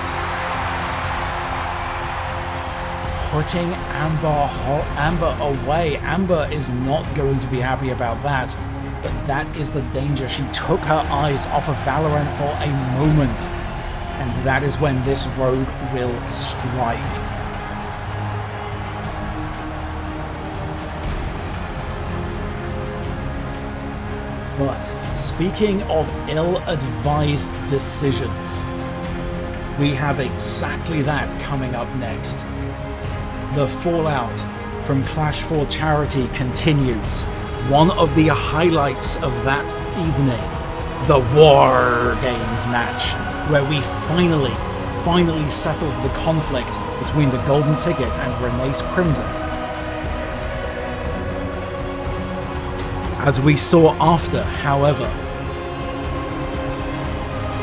Putting Amber away. Amber is not going to be happy about that. But that is the danger. She took her eyes off of Valorant for a moment. And that is when this rogue will strike. But speaking of ill-advised decisions, we have exactly that coming up next. The fallout from Clash for Charity continues. One of the highlights of that evening, the War Games match, where we finally settled the conflict between the Golden Ticket and Renee's Crimson. As we saw after, however,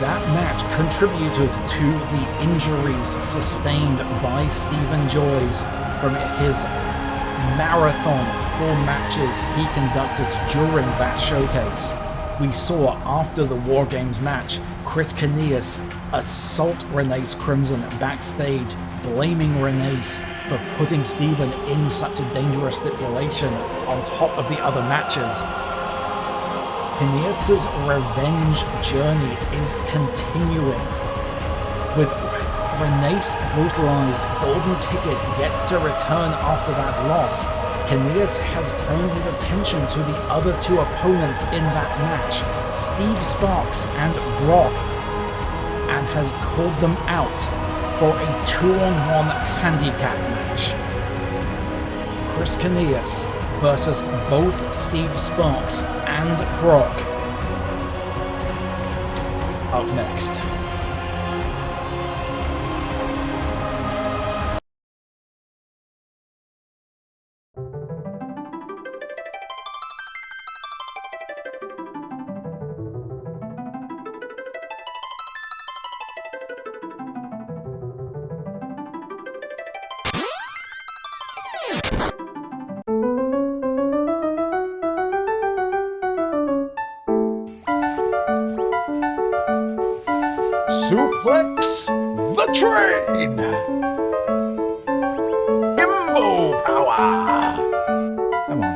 that match contributed to the injuries sustained by Stephen Joyce from his marathon 4 matches he conducted during that showcase. We saw after the War Games match, Chris Caneas assault Renee's Crimson backstage, blaming Renee's for putting Stephen in such a dangerous stipulation on top of the other matches. Caneas' revenge journey is continuing. With Renee's brutalized, Golden Ticket gets to return after that loss. Caneas has turned his attention to the other 2 opponents in that match, Steve Sparks and Brock, and has called them out for a 2-on-1 handicap match. Chris Caneas versus both Steve Sparks and Brock. Up next. Suplex the train! Himbo power! Come on.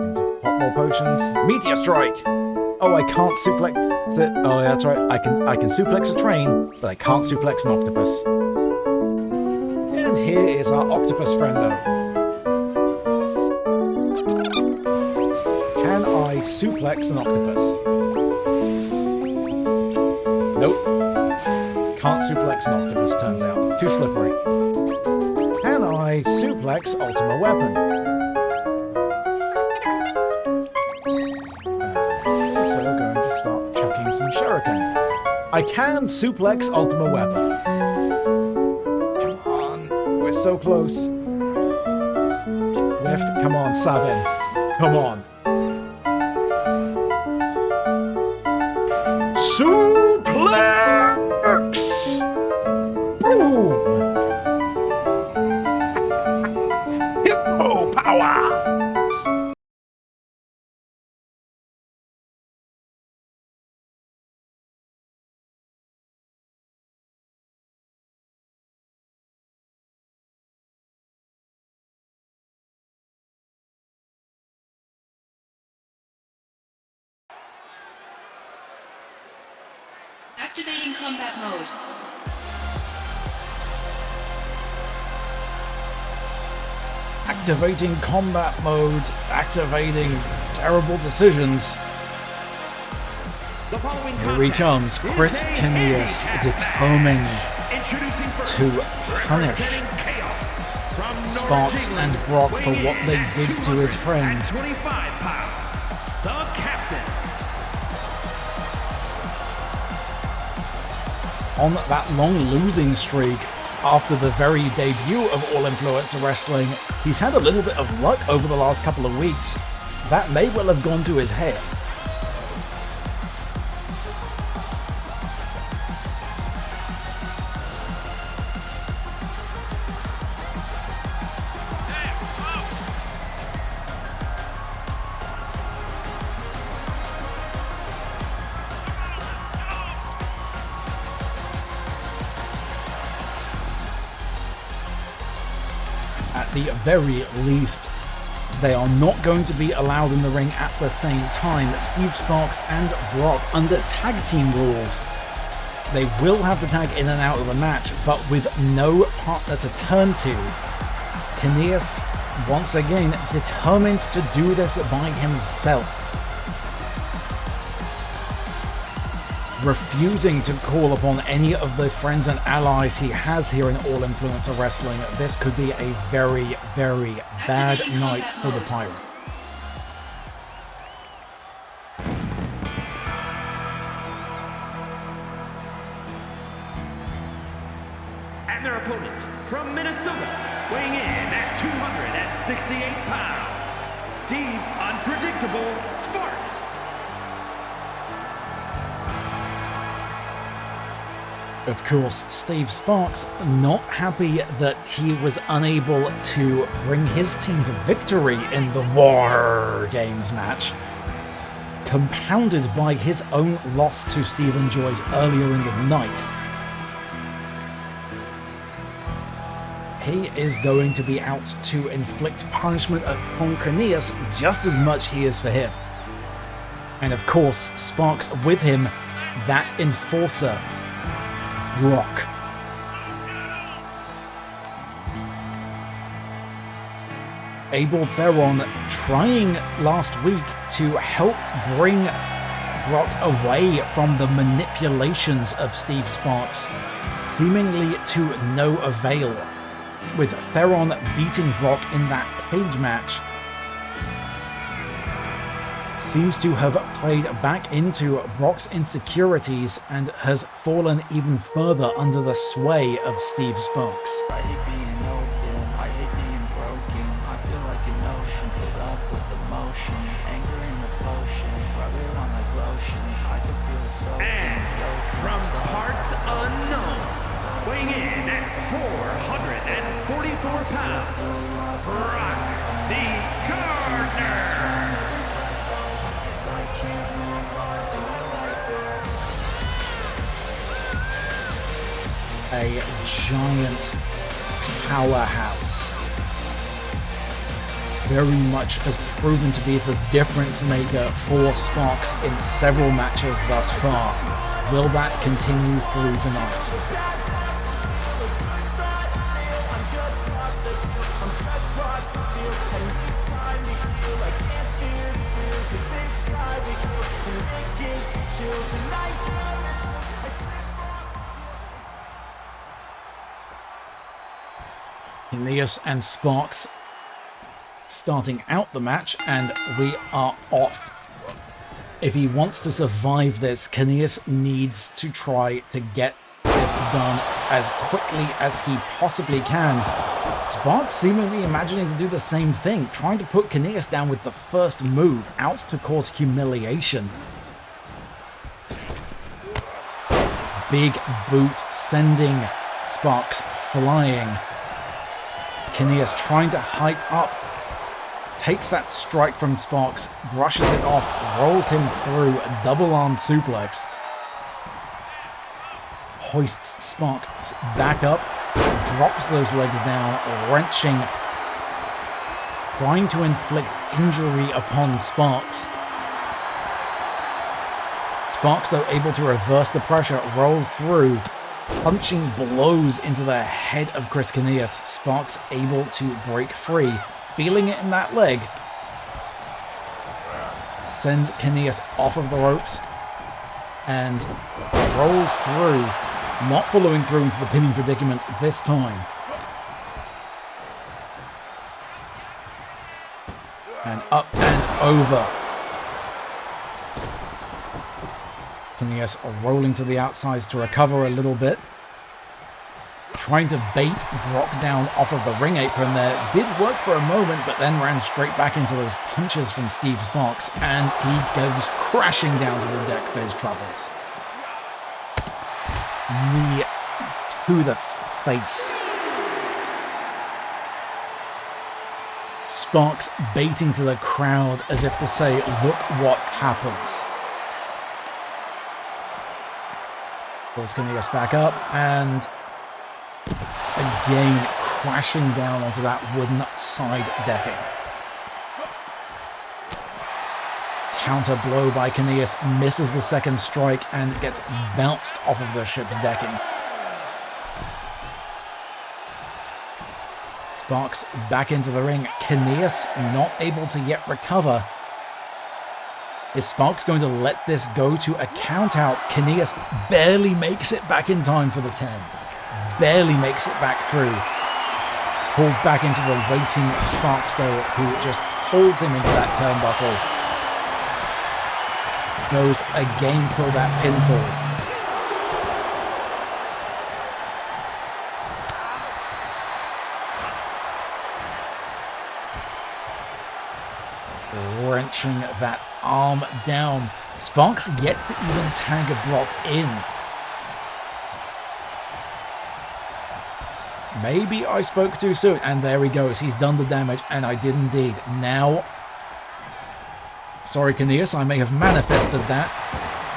Need to pop more potions. Meteor strike! Oh, I can't suplex it. Oh, yeah, that's right. I can suplex a train, but I can't suplex an octopus. And here is our octopus friendo. Can I suplex an octopus? Nope. Can't suplex an octopus, turns out. Too slippery. Can I suplex Ultima Weapon? So going to start chucking some shuriken. I can suplex Ultima Weapon. Come on, we're so close. Lift, come on, Sabin. Come on. Suplex! Boom! Hippo power! Activating combat mode. Activating combat mode, activating terrible decisions. The following Here he comes, Chris Caneas, determined to punish Sparks and Brock for what they did to his friend. 25 pounds, the captain. On that long losing streak after the very debut of All Influencer Wrestling, he's had a little bit of luck over the last couple of weeks. That may well have gone to his head. At the very least, they are not going to be allowed in the ring at the same time. Steve Sparks and Brock under tag team rules. They will have to tag in and out of the match, but with no partner to turn to. Caneas, once again, determined to do this by himself. Refusing to call upon any of the friends and allies he has here in All Influencer Wrestling. This could be a very, very bad night for the Pirate. And their opponent from Minnesota, weighing in at 268 pounds, Steve Unpredictable Sparks. Of course, Steve Sparks not happy that he was unable to bring his team to victory in the War Games match, compounded by his own loss to Stephen Joyce earlier in the night. He is going to be out to inflict punishment upon Caneas just as much he is for him. And of course, Sparks with him, that enforcer, Brock. Abel Theron trying last week to help bring Brock away from the manipulations of Steve Sparks, seemingly to no avail, with Theron beating Brock in that cage match. Seems to have played back into Brock's insecurities and has fallen even further under the sway of Steve Sparks. I hate being open, I hate being broken. I feel like an ocean filled up with emotion. Anger in a potion, rub it on like lotion. I can feel it so. And from parts unknown, weighing in at 444 pounds, Brock the Gardener. A giant powerhouse. Very much has proven to be the difference maker for Sparks in several matches thus far. Will that continue through tonight? Kneas and Sparks starting out the match, and we are off. If he wants to survive this, Kneas needs to try to get this done as quickly as he possibly can. Sparks seemingly imagining to do the same thing, trying to put Kneas down with the first move, out to cause humiliation. Big boot sending Sparks flying. Kneas trying to hype up. Takes that strike from Sparks, brushes it off, rolls him through a double-armed suplex. Hoists Sparks back up, drops those legs down, wrenching, trying to inflict injury upon Sparks. Sparks, though, able to reverse the pressure, rolls through, punching blows into the head of Chris Kneas. Sparks able to break free, feeling it in that leg. Sends Kneas off of the ropes and rolls through, not following through into the pinning predicament this time. And up and over. Kneas rolling to the outsides to recover a little bit. Trying to bait Brock down off of the ring apron there. Did work for a moment, but then ran straight back into those punches from Steve Sparks, and he goes crashing down to the deck for his troubles. Knee to the face. Sparks baiting to the crowd as if to say, look what happens. Pulls Kneas back up and again crashing down onto that wooden side decking. Counter blow by Kneas, misses the second strike and gets bounced off of the ship's decking. Sparks back into the ring. Kneas not able to yet recover. Is Sparks going to let this go to a count out? Kneas barely makes it back in time for the 10. Barely makes it back through. Pulls back into the waiting Sparks, though, who just holds him into that turnbuckle. Goes again for that pinfall. Wrenching that arm down. Sparks yet to even tag Brock in. Maybe I spoke too soon. And there he goes. He's done the damage, and I did indeed. Now, sorry, Kneas, I may have manifested that.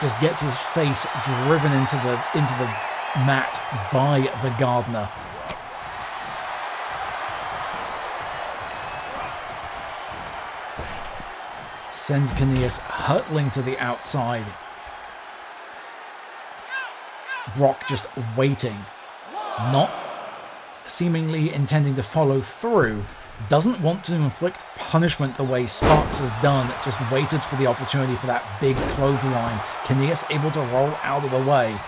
Just gets his face driven into the mat by the gardener. Sends Kneas hurtling to the outside. Brock just waiting. Not seemingly intending to follow through. Doesn't want to inflict punishment the way Sparks has done. Just waited for the opportunity for that big clothesline. Kneas able to roll out of the way.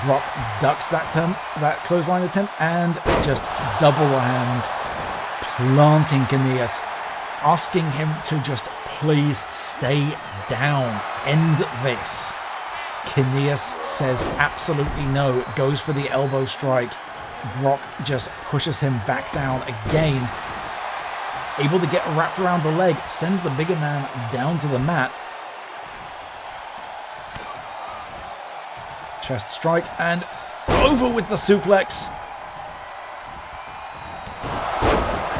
Brock ducks that clothesline attempt and just double hand planting Kneas. Asking him to just please stay down. End this. Kneas says absolutely no. Goes for the elbow strike. Brock just pushes him back down again. Able to get wrapped around the leg. Sends the bigger man down to the mat. Chest strike and over with the suplex.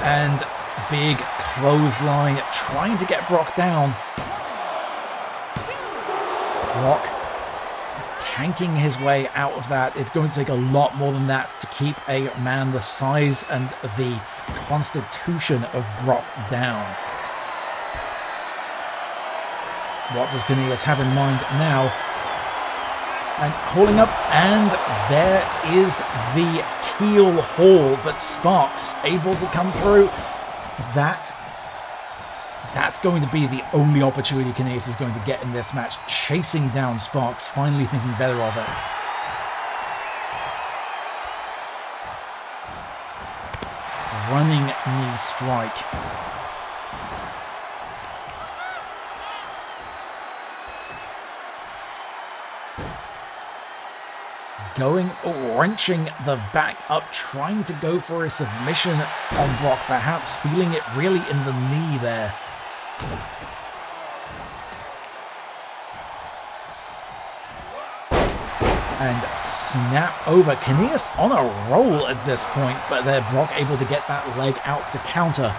And big clothesline, trying to get Brock down. Brock tanking his way out of that. It's going to take a lot more than that to keep a man the size and the constitution of Brock down. What does Kneas have in mind now? And hauling up, and there is the heel haul, but Sparks able to come through. That's going to be the only opportunity Kneas is going to get in this match, chasing down Sparks, finally thinking better of it. running knee strike. Wrenching the back up, trying to go for a submission on Brock, perhaps feeling it really in the knee there. And snap over. Kanius on a roll at this point, but there Brock able to get that leg out to counter.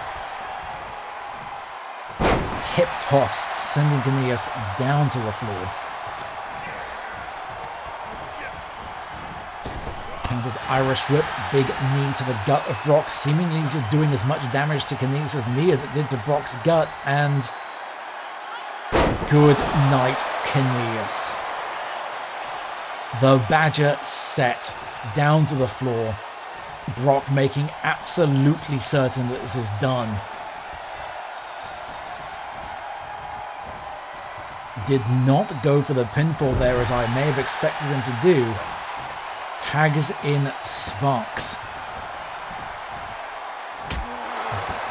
Hip toss, sending Kanius down to the floor. Counters Irish whip, big knee to the gut of Brock, seemingly doing as much damage to Kanius' knee as it did to Brock's gut, and good night, Kanius. The Badger set down to the floor. Brock making absolutely certain that this is done. Did not go for the pinfall there as I may have expected him to do. Tags in Sparks.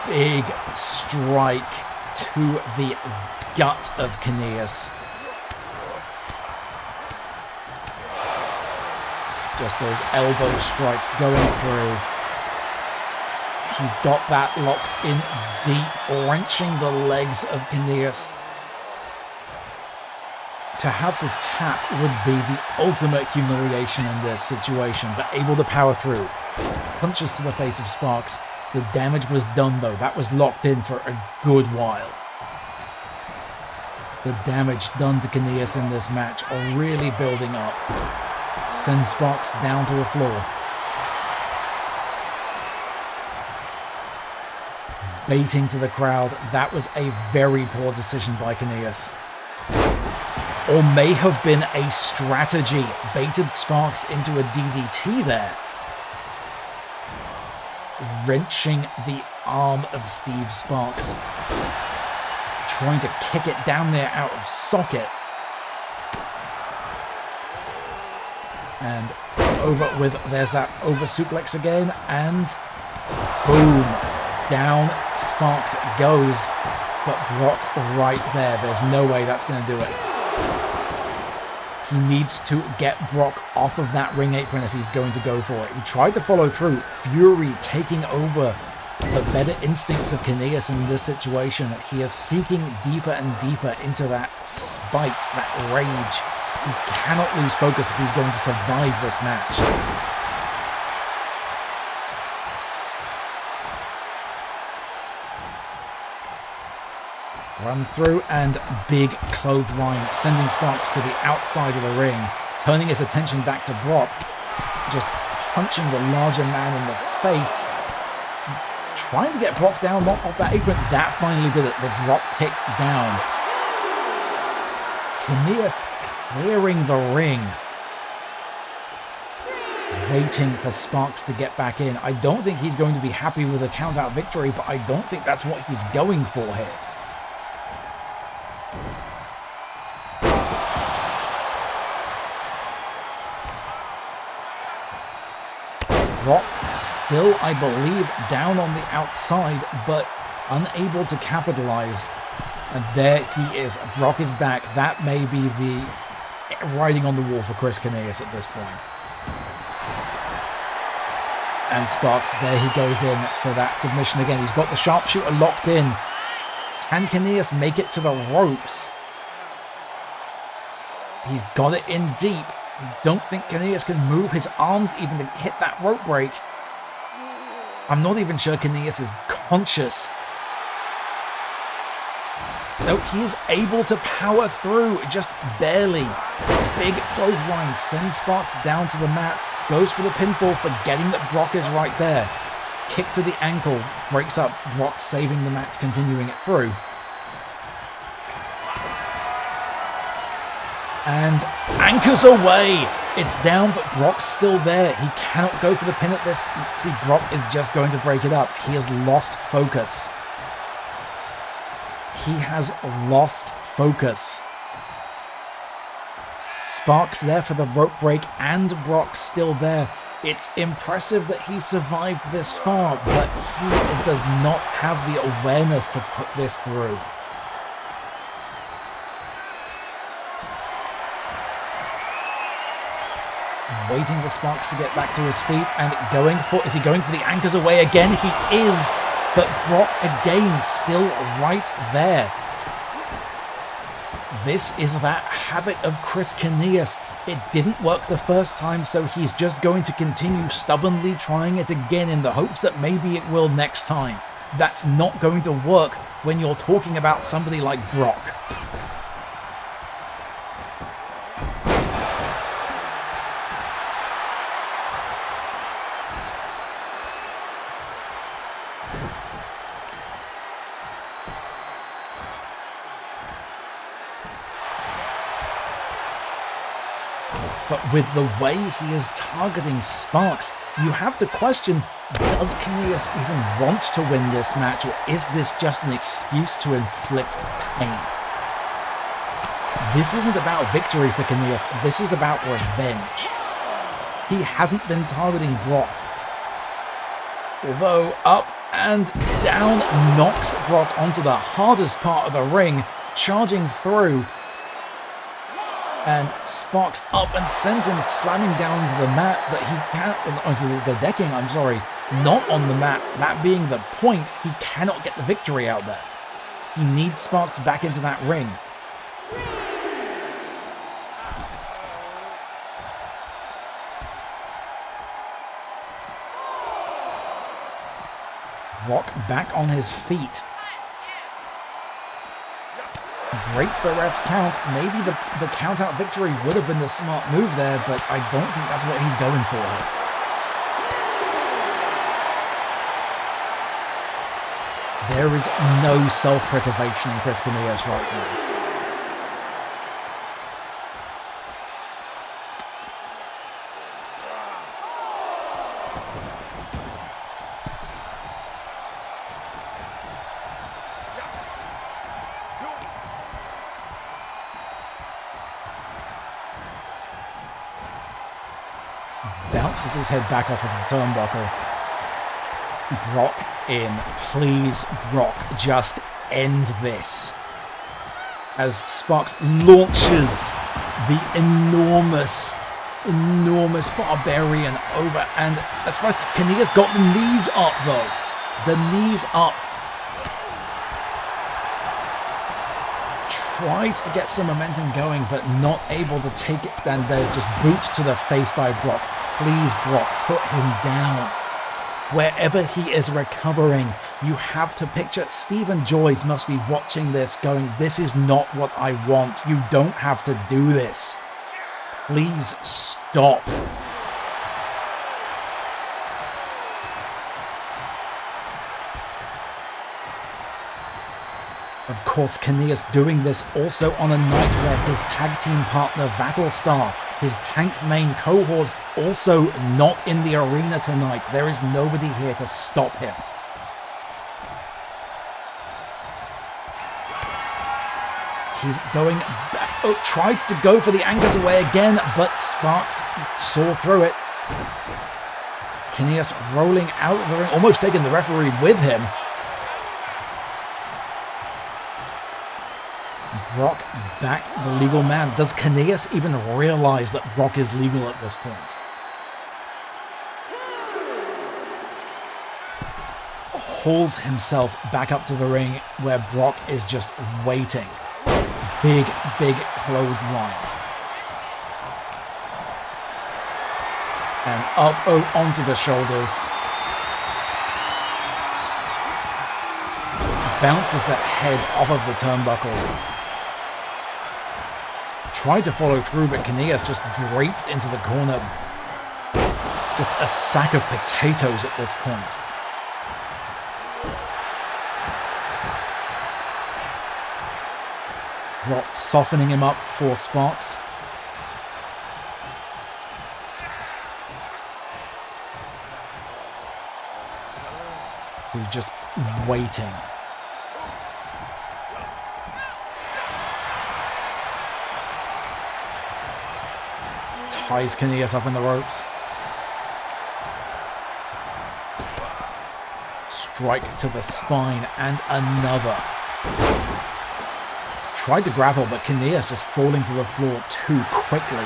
Big strike to the gut of Kanius. Just those elbow strikes going through. He's got that locked in deep, wrenching the legs of Kanius. To have to tap would be the ultimate humiliation in this situation, but able to power through. Punches to the face of Sparks. The damage was done though. That was locked in for a good while. The damage done to Kanius in this match are really building up. Sends Sparks down to the floor. Baiting to the crowd. That was a very poor decision by Kanius. Or may have been a strategy. Baited Sparks into a DDT there. Wrenching the arm of Steve Sparks. Trying to kick it down there out of socket. And over with, there's that over suplex again, and boom, down Sparks goes, but Brock right there. There's no way that's going to do it. He needs to get Brock off of that ring apron if he's going to go for it. He tried to follow through. Fury taking over the better instincts of Kanius in this situation. He is seeking deeper and deeper into that spite, that rage. He cannot lose focus if he's going to survive this match. Runs through and big clothesline, sending Sparks to the outside of the ring, turning his attention back to Brock, just punching the larger man in the face, trying to get Brock down off that apron. That finally did it, the drop kick down. Kanius clearing the ring, waiting for Sparks to get back in. I don't think he's going to be happy with a count-out victory, but I don't think that's what he's going for here. Brock still, I believe, down on the outside, but unable to capitalize. And there he is. Brock is back. That may be the writing on the wall for Chris Kanius at this point. And Sparks, there he goes in for that submission again. He's got the sharpshooter locked in. Can Kanius make it to the ropes? He's got it in deep. I don't think Kanius can move his arms even to hit that rope break. I'm not even sure Kanius is conscious. No, he is able to power through, just barely. Big clothesline sends Sparks down to the mat. Goes for the pinfall, forgetting that Brock is right there. Kick to the ankle, breaks up. Brock saving the match, continuing it through. And anchors away. It's down, but Brock's still there. He cannot go for the pin at this. See, Brock is just going to break it up. He has lost focus. He has lost focus. Sparks there for the rope break, and Brock still there. It's impressive that he survived this far, but he does not have the awareness to put this through. Waiting for Sparks to get back to his feet and is he going for the anchors away again? He is, but Brock again still right there. This is that habit of Chris Caneas. It didn't work the first time, so he's just going to continue stubbornly trying it again in the hopes that maybe it will next time. That's not going to work when you're talking about somebody like Brock. But with the way he is targeting Sparks, you have to question, does Caneas even want to win this match, or is this just an excuse to inflict pain? This isn't about victory for Caneas, this is about revenge. He hasn't been targeting Brock. Although up and down knocks Brock onto the hardest part of the ring, charging through. And Sparks up and sends him slamming down to the mat, but he can't, onto the decking, I'm sorry, not on the mat. That being the point, he cannot get the victory out there. He needs Sparks back into that ring. Brock back on his feet. Breaks the ref's count. Maybe the count-out victory would have been the smart move there, but I don't think that's what he's going for here. There is no self-preservation in Chris Caneas right now. Bounces his head back off of the turnbuckle. Brock in. Please, Brock, just end this. As Sparks launches the enormous Barbarian over, and that's why Caneas got the knees up though. The knees up. Tried to get some momentum going, but not able to take it, and they're just boot to the face by Brock. Please, Brock, put him down. Wherever he is recovering, you have to picture Stephen Joyce must be watching this going, this is not what I want. You don't have to do this. Please stop. Of course, Caneas doing this also on a night where his tag team partner Battlestar, his tank main cohort, also not in the arena tonight. There is nobody here to stop him. He's going back. Oh, tries to go for the anchors away again, but Sparks saw through it. Caneas rolling out of the ring, almost taking the referee with him. Brock back, the legal man. Does Caneas even realize that Brock is legal at this point? Hauls himself back up to the ring where Brock is just waiting. Big clothesline. And up onto the shoulders. Bounces that head off of the turnbuckle. Tried to follow through, but Caneas just draped into the corner. Just a sack of potatoes at this point. Brock softening him up for Sparks. Who's just waiting. Ties Caneas up in the ropes. strike to the spine and another. Tried to grapple, but Kineas just falling to the floor too quickly.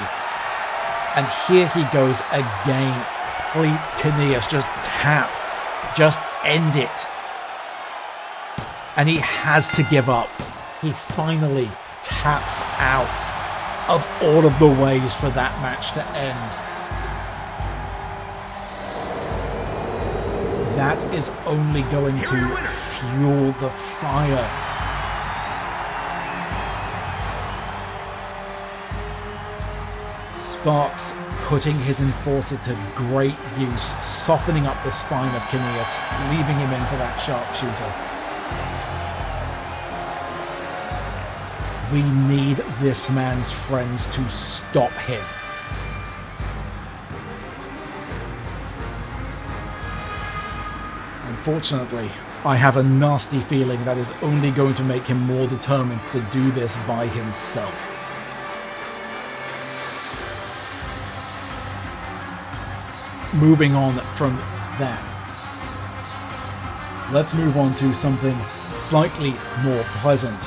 And here he goes again. Please, Kineas, just tap. Just end it. And he has to give up. He finally taps out of all of the ways for that match to end. That is only going to fuel the fire. Sparks putting his enforcer to great use, softening up the spine of Kineas, leaving him in for that sharpshooter. We need this man's friends to stop him. Unfortunately, I have a nasty feeling that is only going to make him more determined to do this by himself. Moving on from that, let's move on to something slightly more pleasant.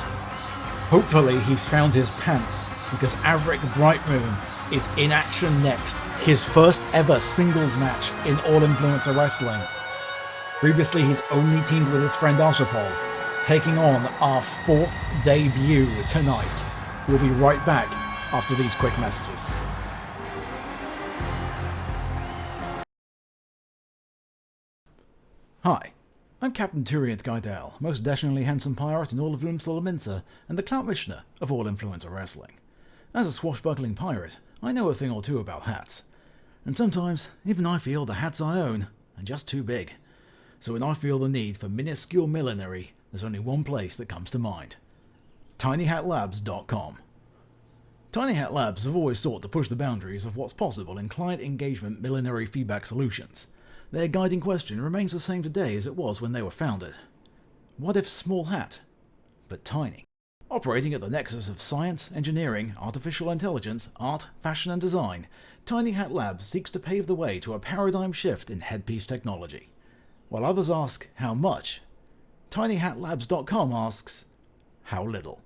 Hopefully he's found his pants, because Averick Brightmoon is in action next, his first ever singles match in All Influencer Wrestling. Previously he's only teamed with his friend Arshapol, taking on our 4th debut tonight. We'll be right back after these quick messages. Hi, I'm Captain Turiant Guidel, most dashingly handsome pirate in all of Loomsolominsa, and the Clout Missioner of All Influencer Wrestling. As a swashbuckling pirate, I know a thing or two about hats. And sometimes, even I feel the hats I own are just too big. So when I feel the need for minuscule millinery, there's only one place that comes to mind. TinyHatLabs.com. Tiny Hat Labs have always sought to push the boundaries of what's possible in client engagement millinery feedback solutions. Their guiding question remains the same today as it was when they were founded. What if small hat, but tiny? Operating at the nexus of science, engineering, artificial intelligence, art, fashion and design, Tiny Hat Labs seeks to pave the way to a paradigm shift in headpiece technology. While others ask, how much? TinyHatLabs.com asks, how little?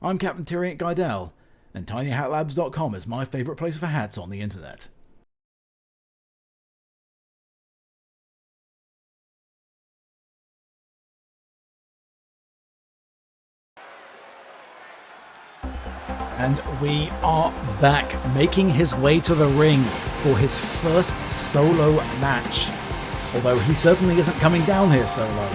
I'm Captain Turiant Guidel, and TinyHatLabs.com is my favourite place for hats on the internet. And we are back, making his way to the ring for his first solo match. Although he certainly isn't coming down here solo.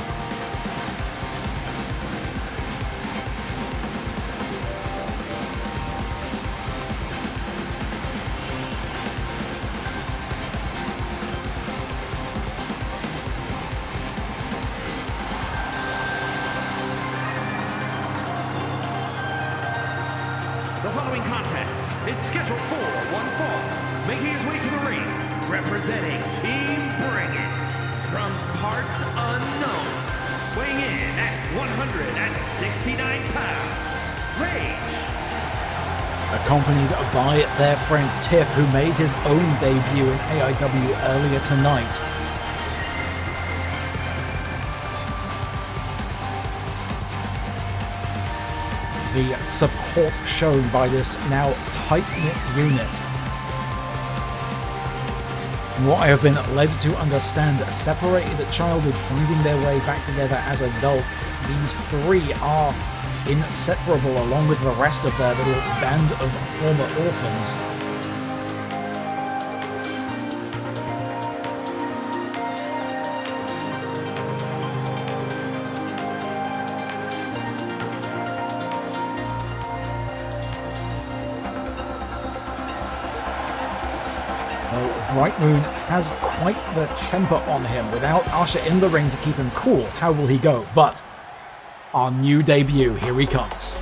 The following contest is scheduled for one fall. Making his way to the ring, representing Team Bring It, from parts unknown, weighing in at 169 pounds, Rage. Accompanied by their friend Tip, who made his own debut in AIW earlier tonight. The support shown by this now tight-knit unit. From what I have been led to understand, separated childhood finding their way back together as adults, these three are inseparable along with the rest of their little band of former orphans. Brightmoon has quite the temper on him. Without Usher in the ring to keep him cool, how will he go? But our new debut, here he comes.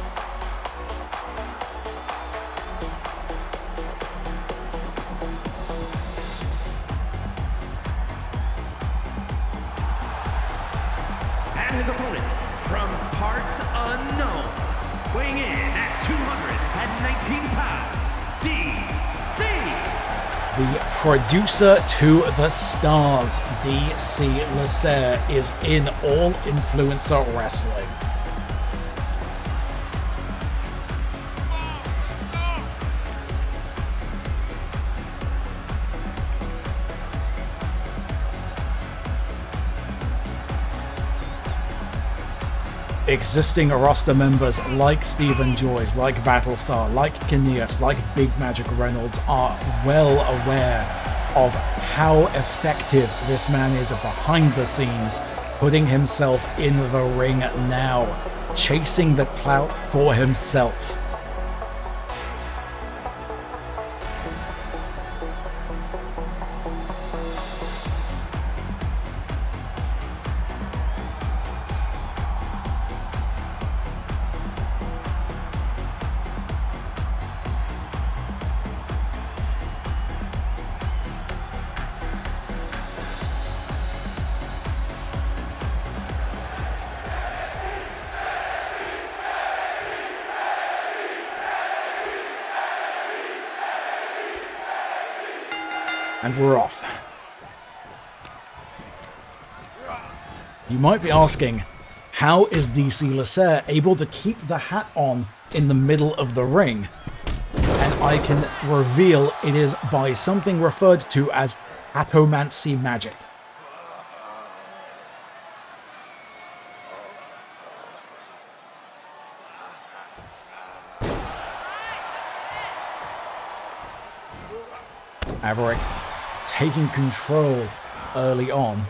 And his opponent, from parts unknown, weighing in at 219 pounds, DC. The producer to the stars, DC Lasser, is in All Influencer Wrestling. Existing roster members like Stephen Joyce, like Battlestar, like Kineas, like Big Magic Reynolds are well aware of how effective this man is behind the scenes, putting himself in the ring now, chasing the clout for himself. And we're off. You might be asking, how is DC Lasser able to keep the hat on in the middle of the ring? And I can reveal it is by something referred to as hatomancy magic. Maverick taking control early on.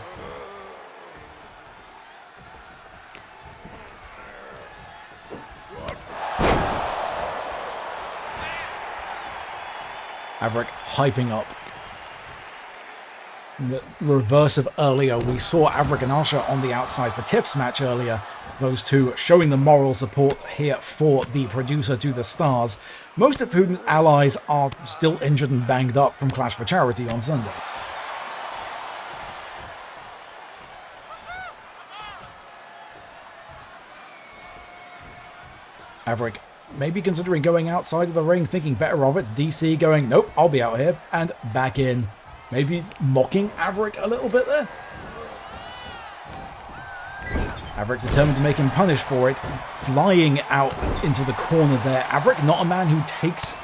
Maverick hyping up. The reverse of earlier, we saw Maverick and Asha on the outside for Tiff's match earlier. Those two showing the moral support here for the producer to the stars, most of whose allies are still injured and banged up from Clash for Charity on Sunday. Maverick maybe considering going outside of the ring, thinking better of it. DC going, nope, I'll be out here, and back in. Maybe mocking Maverick a little bit there. Maverick determined to make him punish for it, flying out into the corner there. Maverick, not a man who takes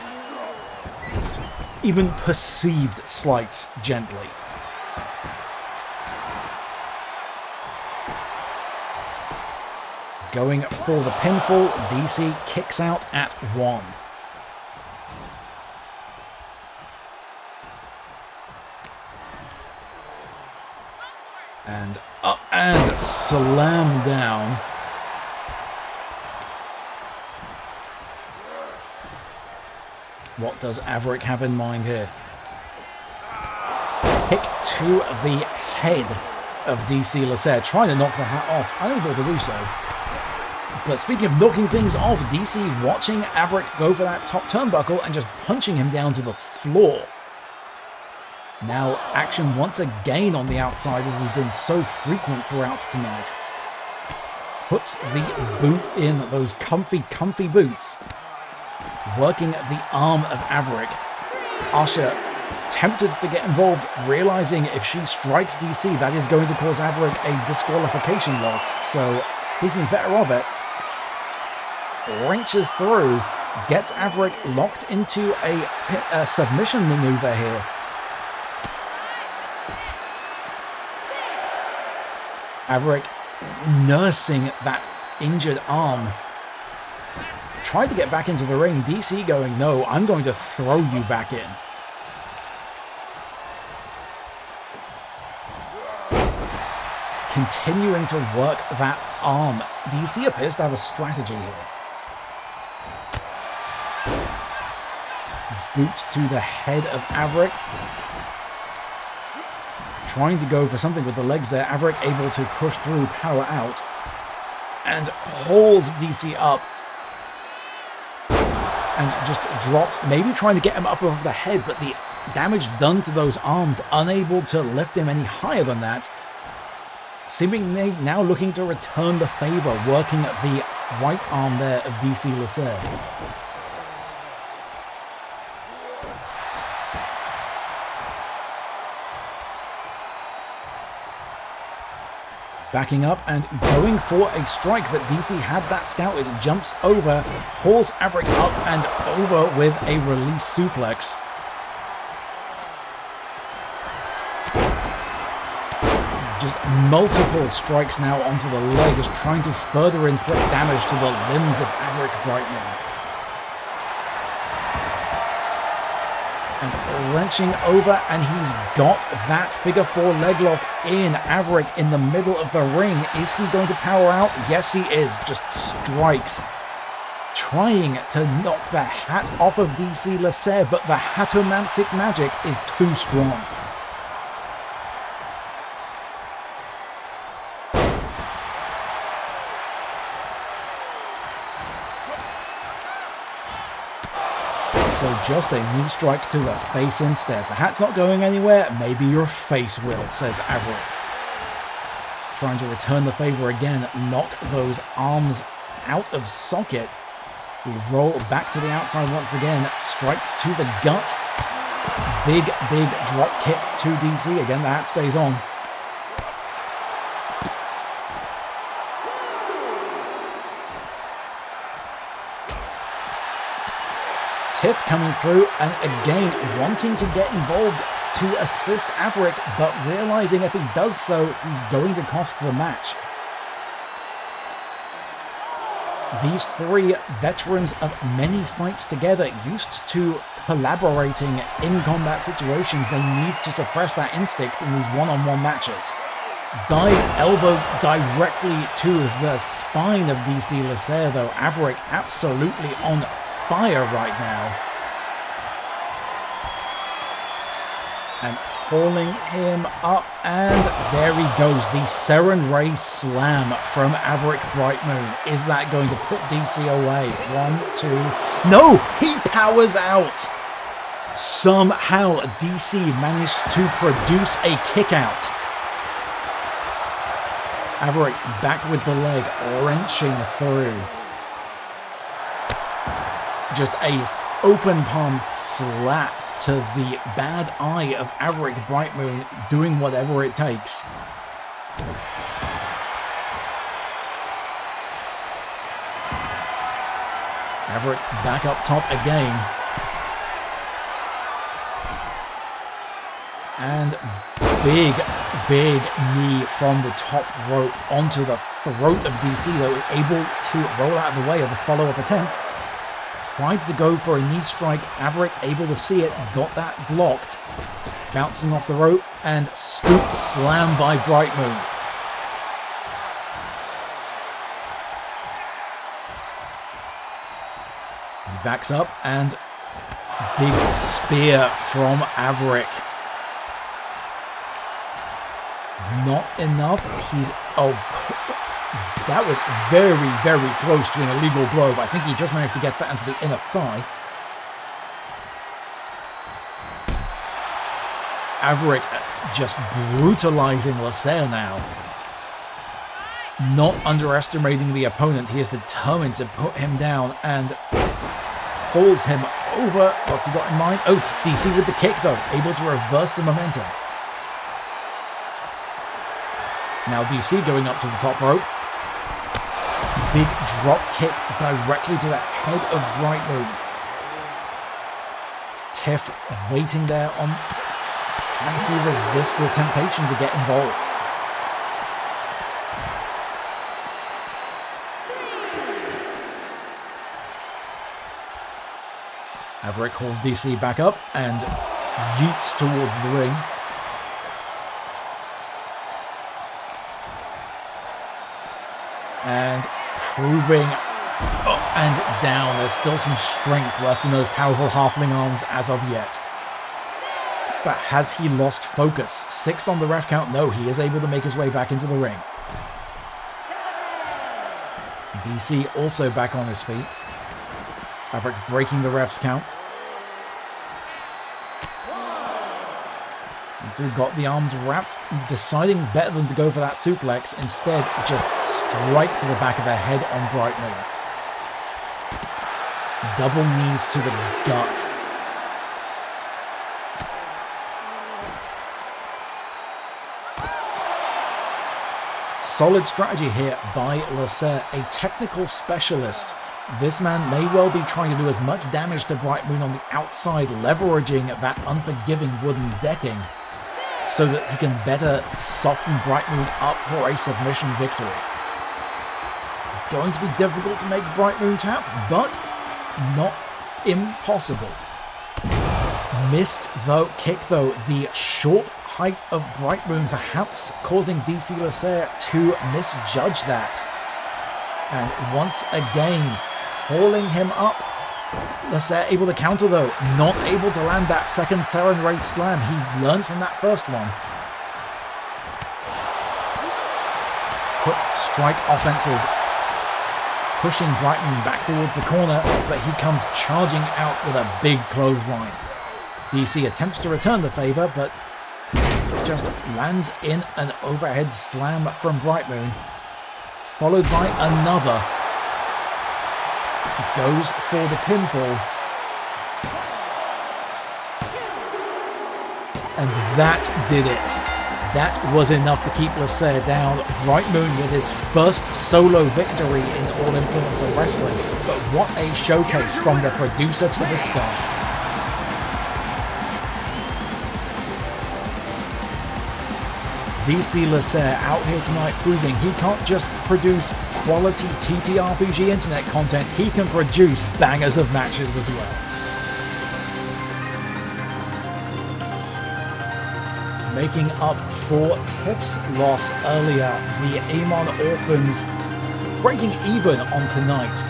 even perceived slights gently. Going for the pinfall, DC kicks out at 1. And up and slam down. What does Maverick have in mind here? Kick to the head of DC Lasser, trying to knock the hat off, unable to do so. But speaking of knocking things off, DC watching Maverick go for that top turnbuckle and just punching him down to the floor. Now action once again on the outside, as has been so frequent throughout tonight. Puts the boot in, those comfy boots. Working the arm of Maverick. Asha tempted to get involved, realizing if she strikes DC, that is going to cause Maverick a disqualification loss. So thinking better of it, wrenches through, gets Maverick locked into a submission maneuver here. Maverick nursing that injured arm. Tried to get back into the ring. DC going, no, I'm going to throw you back in. Continuing to work that arm. DC appears to have a strategy here. Boot to the head of Maverick. Trying to go for something with the legs there. Maverick able to push through, power out. And hauls DC up. And just drops, maybe trying to get him up over the head, but the damage done to those arms, unable to lift him any higher than that. Seemingly now looking to return the favor, working at the right arm there of DC Lasser. Backing up and going for a strike, but DC had that scouted. Jumps over, hauls Averick up and over with a release suplex. Just multiple strikes now onto the legs, trying to further inflict damage to the limbs of Averick Brightman. And wrenching over, and he's got that figure 4 leg lock in. Averick in the middle of the ring. Is he going to power out? Yes, he is. Just strikes. Trying to knock the hat off of DC Lasser, but the Hatomantic magic is too strong. So just a knee strike to the face instead. The hat's not going anywhere. Maybe your face will, says Averick. Trying to return the favor again. Knock those arms out of socket. We roll back to the outside once again. Strikes to the gut. Big drop kick to DC. Again, the hat stays on. Tiff coming through and again wanting to get involved to assist Averick, but realizing if he does so, he's going to cost the match. These three veterans of many fights together, used to collaborating in combat situations. They need to suppress that instinct in these one-on-one matches. Dive elbow directly to the spine of DC Lasser, though. Averick absolutely on fire right now. And hauling him up, and there he goes. The Seren Ray Slam from Averick Brightmoon. Is that going to put DC away? 1, 2... No! He powers out! Somehow DC managed to produce a kick out. Averick back with the leg, wrenching through. Just a open palm slap to the bad eye of Averick Brightmoon, doing whatever it takes. Averick back up top again. And big knee from the top rope onto the throat of DC, though able to roll out of the way of the follow-up attempt. Tried to go for a knee strike. Averick able to see it, got that blocked. Bouncing off the rope and scoop slam by Brightmoon. He backs up and big spear from Averick. Not enough. He's... that was very close to an illegal blow, but I think he just managed to get that into the inner thigh. Averick just brutalizing Lasser now. Not underestimating the opponent. He is determined to put him down and pulls him over. What's he got in mind? Oh, DC with the kick though, able to reverse the momentum. Now DC going up to the top rope. Big drop kick directly to the head of Brightmoon. Tiff waiting there on... Can he resist the temptation to get involved? Averick hauls DC back up and yeets towards the ring. And proving up and down. There's still some strength left in those powerful halfling arms as of yet. But has he lost focus? 6 on the ref count. No, he is able to make his way back into the ring. DC also back on his feet. Averick breaking the ref's count. Dude got the arms wrapped, deciding better than to go for that suplex. Instead, just strike to the back of the head on Brightmoon. Double knees to the gut. Solid strategy here by Lasser, a technical specialist. This man may well be trying to do as much damage to Bright Moon on the outside, leveraging that unforgiving wooden decking so that he can better soften Bright Moon up for a submission victory. Going to be difficult to make Bright Moon tap, but not impossible. Missed though, kick though, the short height of Bright Moon perhaps causing DC Lasser to misjudge that. And once again, hauling him up. Lasser able to counter though, not able to land that second Saren Ray slam. He learned from that first one. Quick strike offenses, pushing Bright Moon back towards the corner, but he comes charging out with a big clothesline. DC attempts to return the favor, but just lands in an overhead slam from Bright Moon, followed by another. Goes for the pinfall. And that did it. That was enough to keep Lasser down. Bright Moon with his first solo victory in All Influencer Wrestling. But what a showcase from the producer to the stars. DC Lasser out here tonight proving he can't just produce quality TTRPG internet content, he can produce bangers of matches as well. Making up for Tiff's loss earlier, the Amon Orphans breaking even on tonight.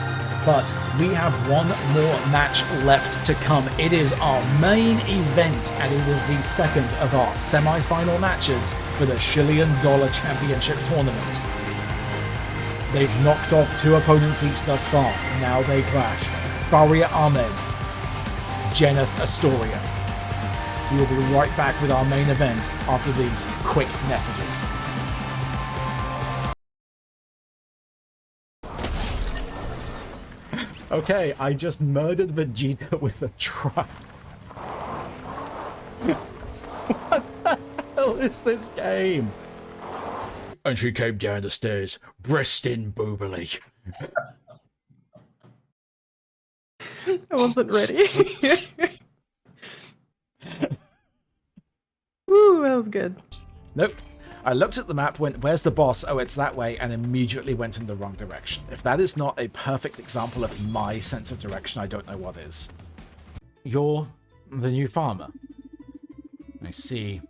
But we have one more match left to come. It is our main event, and it is the second of our semi-final matches for the $1 Shillion Championship Tournament. They've knocked off 2 opponents each thus far. Now they clash. Faria Ahmed, Jeneth Astoria. We will be right back with our main event after these quick messages. Okay, I just murdered Vegeta with a truck. What the hell is this game? And she came down the stairs, breast in boobily. I wasn't ready. Woo, that was good. Nope. I looked at the map, went, where's the boss? Oh, it's that way, and immediately went in the wrong direction. If that is not a perfect example of my sense of direction, I don't know what is. You're the new farmer. I see.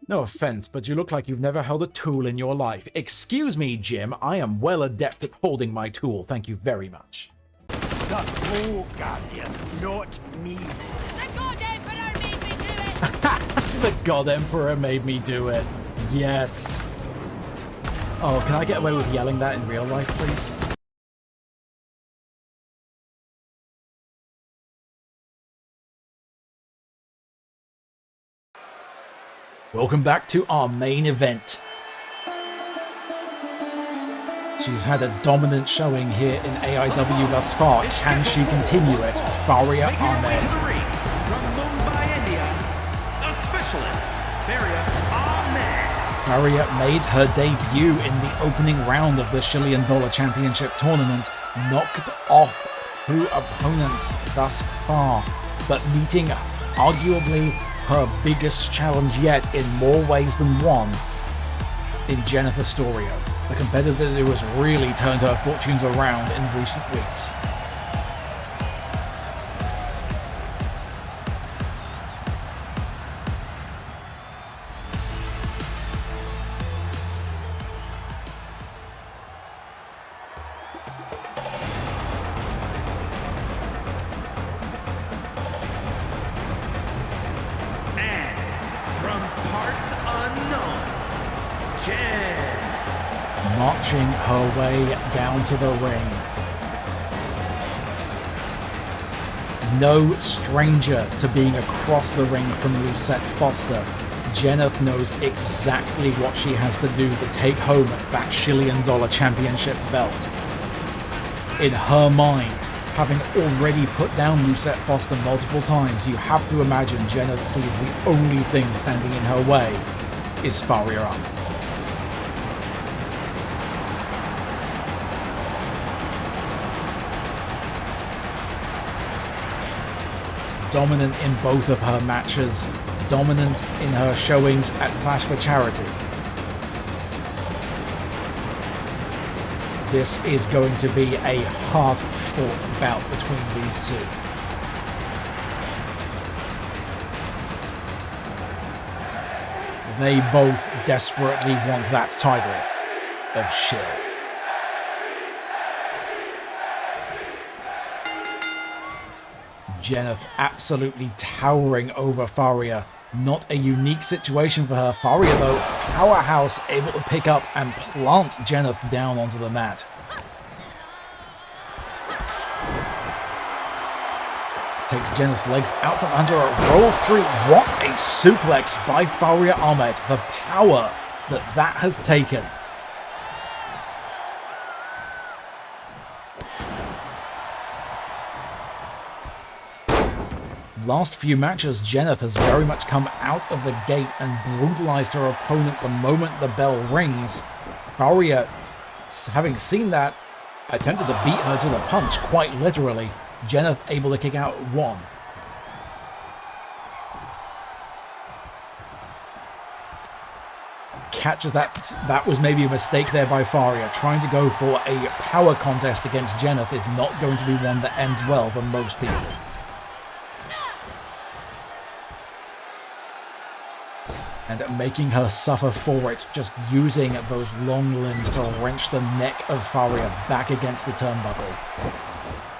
No offense, but you look like you've never held a tool in your life. Excuse me, Jim. I am well adept at holding my tool. Thank you very much. The Fool Guardian, not me. The God Emperor made me do it! The God Emperor made me do it. Yes. Oh, can I get away with yelling that in real life, please? Welcome back to our main event. She's had a dominant showing here in AIW thus far. Can she continue it? Faria Ahmed. From Mumbai, India, the specialist, Faria Ahmed. Faria made her debut in the opening round of the $1 Shillion Championship Tournament, knocked off 2 opponents thus far, but meeting arguably her biggest challenge yet in more ways than one in Jeneth Astoria, the competitor who has really turned her fortunes around in recent weeks. Marching her way down to the ring. No stranger to being across the ring from Lucette Foster, Jeneth knows exactly what she has to do to take home that $1 Shillion Championship belt. In her mind, having already put down Lucette Foster multiple times, you have to imagine Jeneth sees the only thing standing in her way is Faria Ahmed. dominant in both of her matches, dominant in her showings at Clash for Charity. This is going to be a hard-fought bout between these two. They both desperately want that title of Shiv. Jeneth absolutely towering over Faria. Not a unique situation for her. Faria, though, powerhouse, able to pick up and plant Jeneth down onto the mat. Takes Jeneth's legs out from under her, rolls through. What a suplex by Faria Ahmed. The power that has taken. Last few matches, Jeneth has very much come out of the gate and brutalized her opponent the moment the bell rings. Faria, having seen that, attempted to beat her to the punch, quite literally. Jeneth able to kick out one. Catches that. That was maybe a mistake there by Faria. Trying to go for a power contest against Jeneth is not going to be one that ends well for most people. And making her suffer for it, just using those long limbs to wrench the neck of Faria back against the turnbuckle.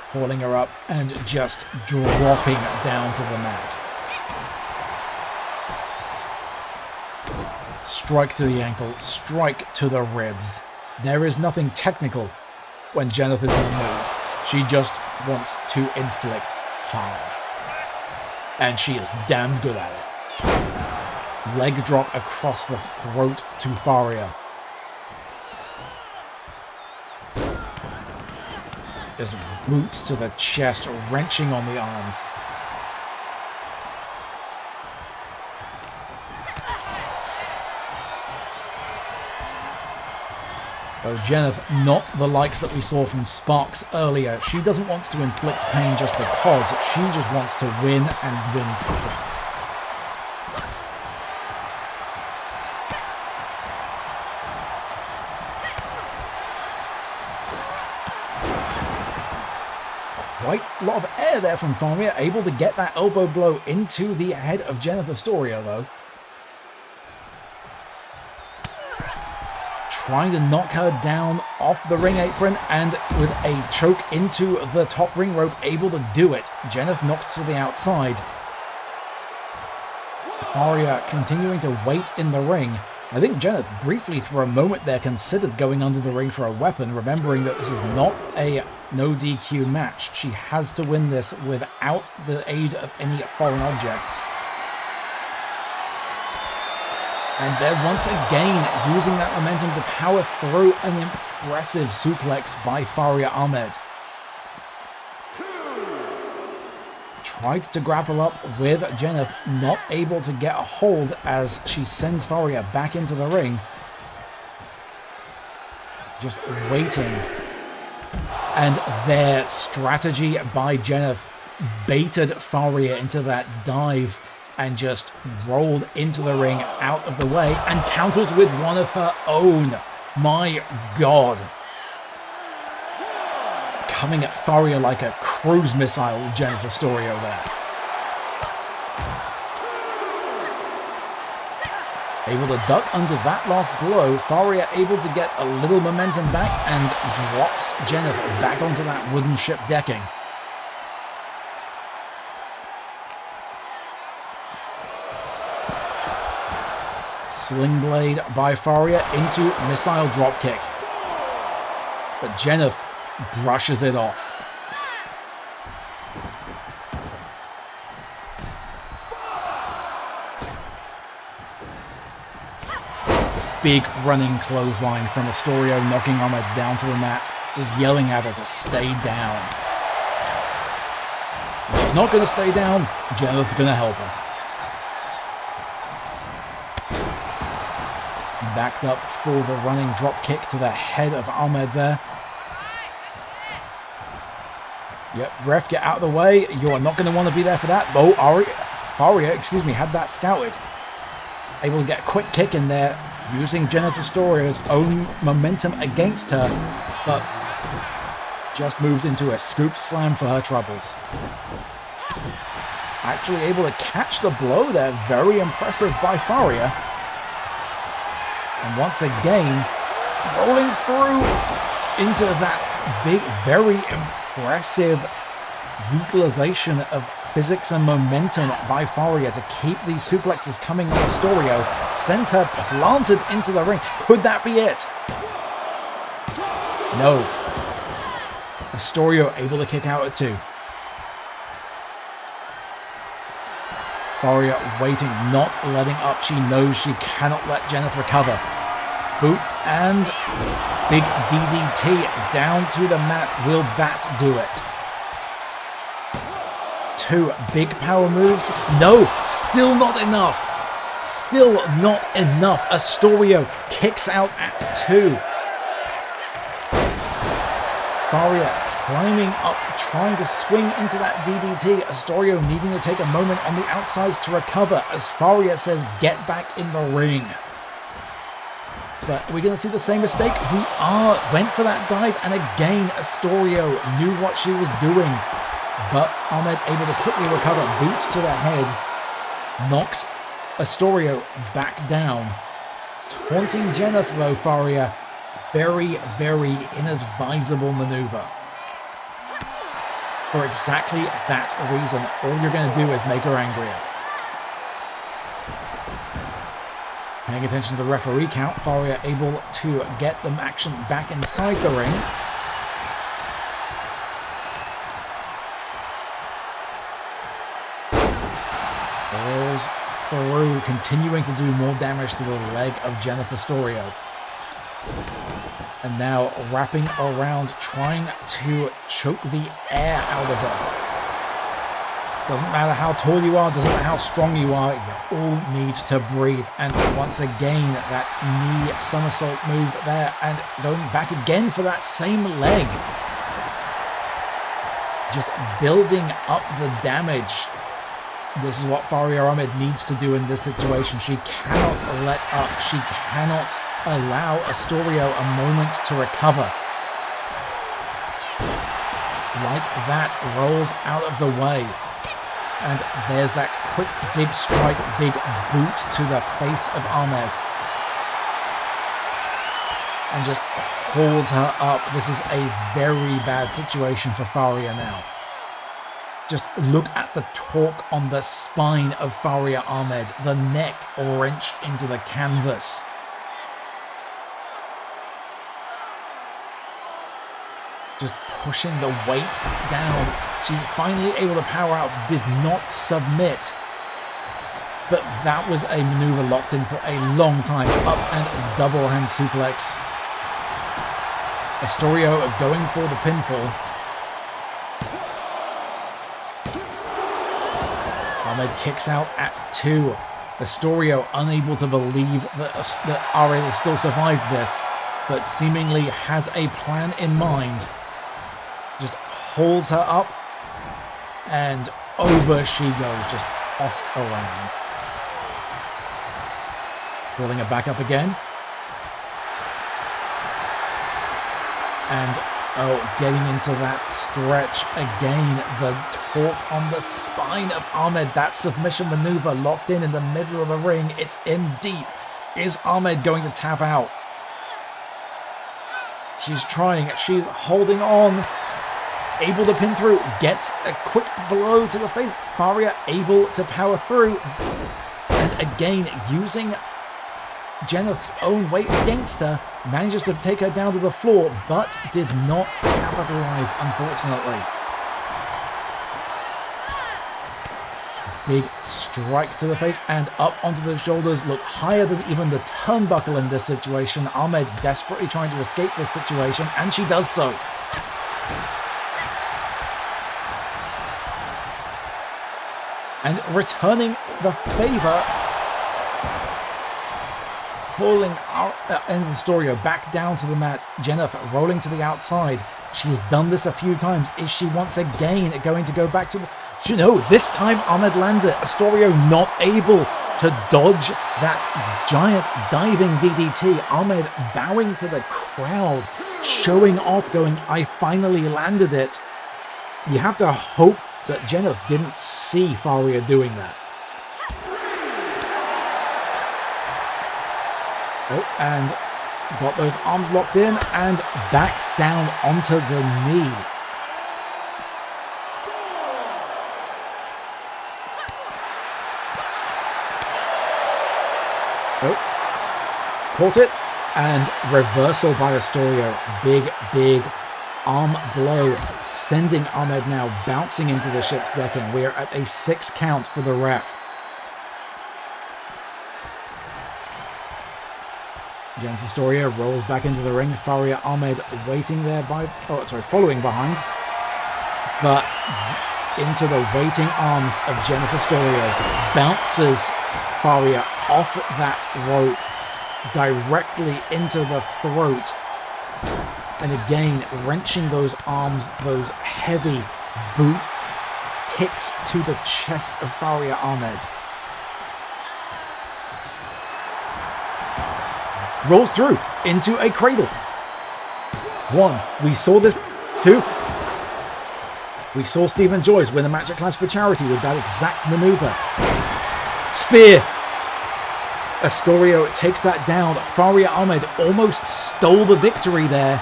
Hauling her up and just dropping down to the mat. Strike to the ankle, strike to the ribs. There is nothing technical when Jeneth is in the mood. She just wants to inflict harm. And she is damn good at it. Leg drop across the throat to Faria. Just boots to the chest, wrenching on the arms. Oh, Jeneth, not the likes that we saw from Sparks earlier. She doesn't want to inflict pain just because. She just wants to win and win quickly. Quite a lot of air there from Faria, able to get that elbow blow into the head of Jeneth Astoria, though. Trying to knock her down off the ring apron, and with a choke into the top ring rope, able to do it. Jeneth knocked to the outside. Faria continuing to wait in the ring. I think Jeneth briefly for a moment there considered going under the ring for a weapon, remembering that this is not a no DQ match. She has to win this without the aid of any foreign objects. And they're once again using that momentum to power through an impressive suplex by Faria Ahmed. Tried to grapple up with Jeneth, not able to get a hold as she sends Faria back into the ring. Just waiting. And their strategy by Jeneth baited Faria into that dive and just rolled into the ring out of the way and counters with one of her own. My God. Coming at Faria like a cruise missile with Jeneth Astoria there. Able to duck under that last blow. Faria able to get a little momentum back and drops Jeneth back onto that wooden ship decking. Sling blade by Faria into missile dropkick. But Jeneth brushes it off. Big running clothesline from Astoria, knocking Ahmed down to the mat, just yelling at her to stay down. If she's not going to stay down, Jeneth's going to help her. Backed up for the running drop kick to the head of Ahmed there. Yep, ref, get out of the way. You are not going to want to be there for that. Oh, Faria, excuse me, had that scouted. Able to get a quick kick in there, using Jennifer Storia's own momentum against her, but just moves into a scoop slam for her troubles. Actually able to catch the blow there. Very impressive by Faria. And once again, rolling through into that big, very impressive utilization of physics and momentum by Faria to keep these suplexes coming on Astorio. Sends her planted into the ring. Could that be it? No. Astorio able to kick out at 2. Faria waiting, not letting up. She knows she cannot let Jeneth recover. Boot and big DDT down to the mat. Will that do it? 2 big power moves. No, still not enough. Still not enough. Astorio kicks out at 2. Faria climbing up, trying to swing into that DDT. Astorio needing to take a moment on the outsides to recover as Faria says, get back in the ring. But are we going to see the same mistake? We are. Went for that dive, and again, Astorio knew what she was doing. But Ahmed able to quickly recover. Boots to the head. Knocks Astorio back down. Taunting Jeneth, though, Faria. Very, very inadvisable maneuver. For exactly that reason, all you're going to do is make her angrier. Paying attention to the referee count, Faria able to get the action back inside the ring. Rolls through, continuing to do more damage to the leg of Jennifer Astorio. And now wrapping around, trying to choke the air out of her. Doesn't matter how tall you are, doesn't matter how strong you are, you all need to breathe. And once again, that knee somersault move there, and going back again for that same leg. Just building up the damage. This is what Faria Ahmed needs to do in this situation. She cannot let up. She cannot allow Astorio a moment to recover. Like that, rolls out of the way. And there's that quick, big strike, big boot to the face of Ahmed. And just hauls her up. This is a very bad situation for Faria now. Just look at the torque on the spine of Faria Ahmed. The neck wrenched into the canvas. Just pushing the weight down. She's finally able to power out. Did not submit. But that was a maneuver locked in for a long time. Up and double hand suplex. Astorio going for the pinfall. Ahmed kicks out at 2. Astorio unable to believe that Ari has still survived this, but seemingly has a plan in mind. Just holds her up, and over she goes, just tossed around. Pulling her back up again. And getting into that stretch again. The torque on the spine of Ahmed. That submission maneuver locked in the middle of the ring. It's in deep. Is Ahmed going to tap out? She's trying. She's holding on. Able to pin through. Gets a quick blow to the face. Faria able to power through. And again, using Jeneth's own weight against her, manages to take her down to the floor, but did not capitalize, unfortunately. Big strike to the face and up onto the shoulders, look higher than even the turnbuckle in this situation. Ahmed desperately trying to escape this situation, and she does so. And returning the favor, pulling our end of the story back down to the mat. Jeneth rolling to the outside. She's done this a few times. Is she once again going to go back to the... No, this time Ahmed lands it. Astorio not able to dodge that giant diving DDT. Ahmed bowing to the crowd, showing off, going, I finally landed it. You have to hope that Jeneth didn't see Faria doing that. Oh, and got those arms locked in and back down onto the knee. Oh, caught it, and reversal by Astorio. Big arm blow, sending Ahmed now bouncing into the ship's decking. We are at a 6 count for the ref. Jeneth Astorio rolls back into the ring. Faria Ahmed waiting there following behind. But into the waiting arms of Jeneth Astorio. Bounces Faria off that rope directly into the throat. And again, wrenching those arms, those heavy boot kicks to the chest of Faria Ahmed. Rolls through into a cradle. 1. We saw this. 2. We saw Stephen Joyce win a match at Clash for Charity with that exact maneuver. Spear. Astorio takes that down. Faria Ahmed almost stole the victory there.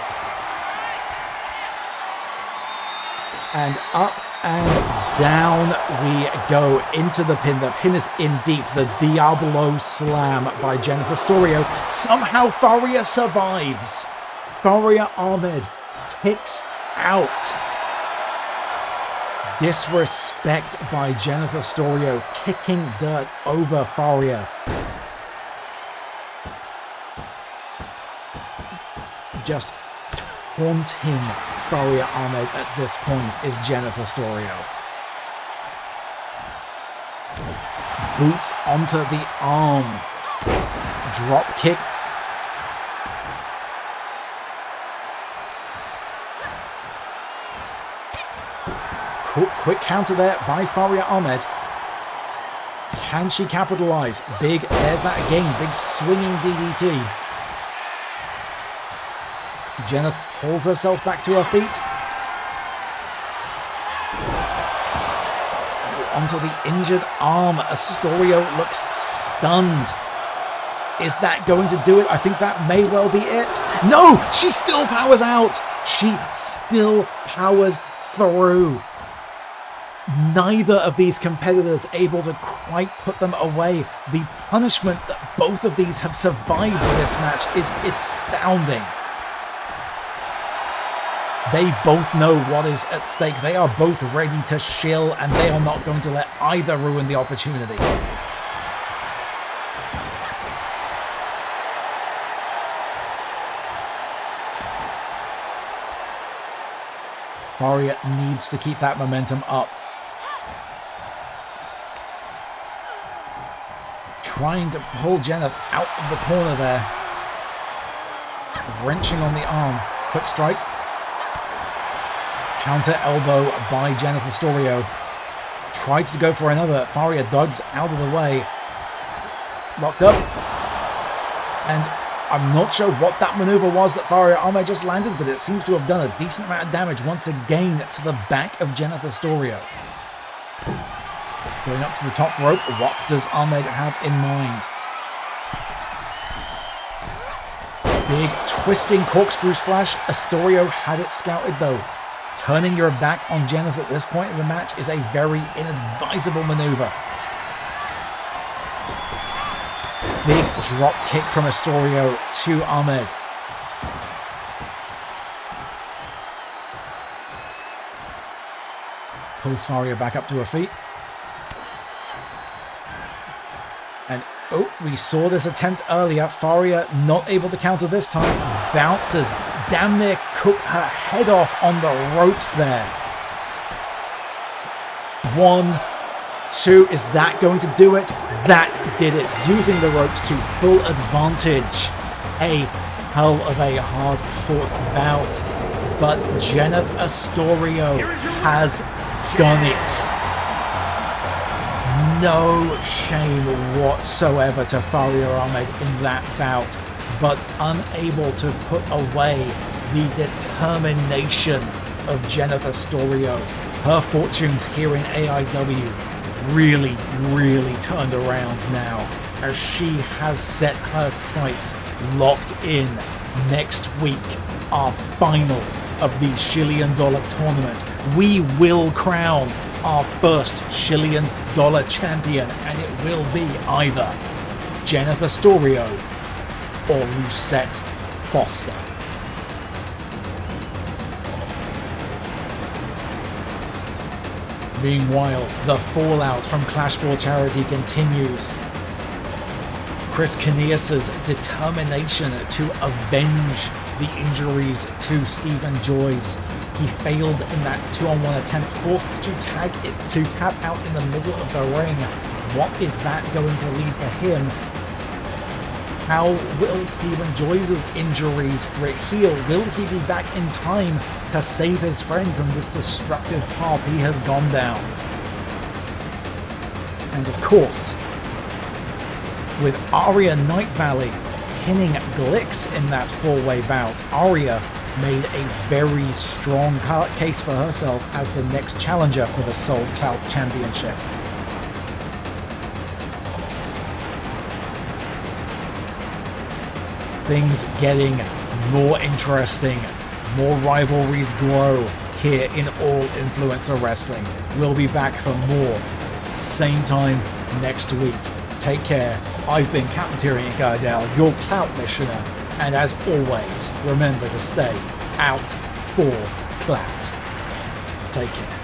And up and down we go into the pin. The pin is in deep. The Diablo slam by Jeneth Astorio. Somehow Faria survives. Faria Ahmed kicks out. Disrespect by Jeneth Astorio, kicking dirt over Faria. Just taunting Faria Ahmed at this point is Jeneth Astorio. Boots onto the arm. Drop kick. Quick counter there by Faria Ahmed. Can she capitalize? There's that again. Big swinging DDT. Jeneth pulls herself back to her feet. Onto the injured arm. Astorio looks stunned. Is that going to do it? I think that may well be it. No! She still powers out! She still powers through. Neither of these competitors able to quite put them away. The punishment that both of these have survived in this match is astounding. They both know what is at stake. They are both ready to shill, and they are not going to let either ruin the opportunity. Faria needs to keep that momentum up. Trying to pull Jeneth out of the corner there. Wrenching on the arm. Quick strike. Counter elbow by Jeneth Astorio. Tried to go for another. Faria dodged out of the way. Locked up. And I'm not sure what that maneuver was that Faria Ahmed just landed, but it seems to have done a decent amount of damage once again to the back of Jeneth Astorio. Going up to the top rope, what does Ahmed have in mind? Big twisting corkscrew splash. Astorio had it scouted though. Turning your back on Jeneth at this point in the match is a very inadvisable maneuver. Big drop kick from Astorio to Ahmed. Pulls Faria back up to her feet. And we saw this attempt earlier. Faria not able to counter this time. Bounces. Damn near cooked her head off on the ropes there. 1, 2. Is that going to do it? That did it. Using the ropes to full advantage. A hell of a hard-fought bout. but Jennifer Astorio has done it. No shame whatsoever to Faria Ahmed in that bout, but unable to put away the determination of Jennifer Astorio. Her fortunes here in AIW really turned around now, as she has set her sights locked in. Next week, our final of the $1 Shillion tournament. We will crown our first $1 Shillion champion, and it will be either Jennifer Astorio or Lucette Foster. Meanwhile, the fallout from Clash for Charity continues. Chris Canisius' determination to avenge the injuries to Stephen Joyce. He failed in that 2-on-1 attempt, forced to tap out in the middle of the ring. What is that going to lead for him? How will Stephen Joyce's injuries heal? Will he be back in time to save his friend from this destructive path he has gone down? And of course, with Aria Night Valley pinning Glix in that four-way bout, Aria made a very strong case for herself as the next challenger for the Soul Clout Championship. Things getting more interesting, more rivalries grow here in All Influencer Wrestling. We'll be back for more, same time next week. Take care. I've been Captain Tyrion Gardell, your Clout Missioner, and as always, remember to stay out for Clout. Take care.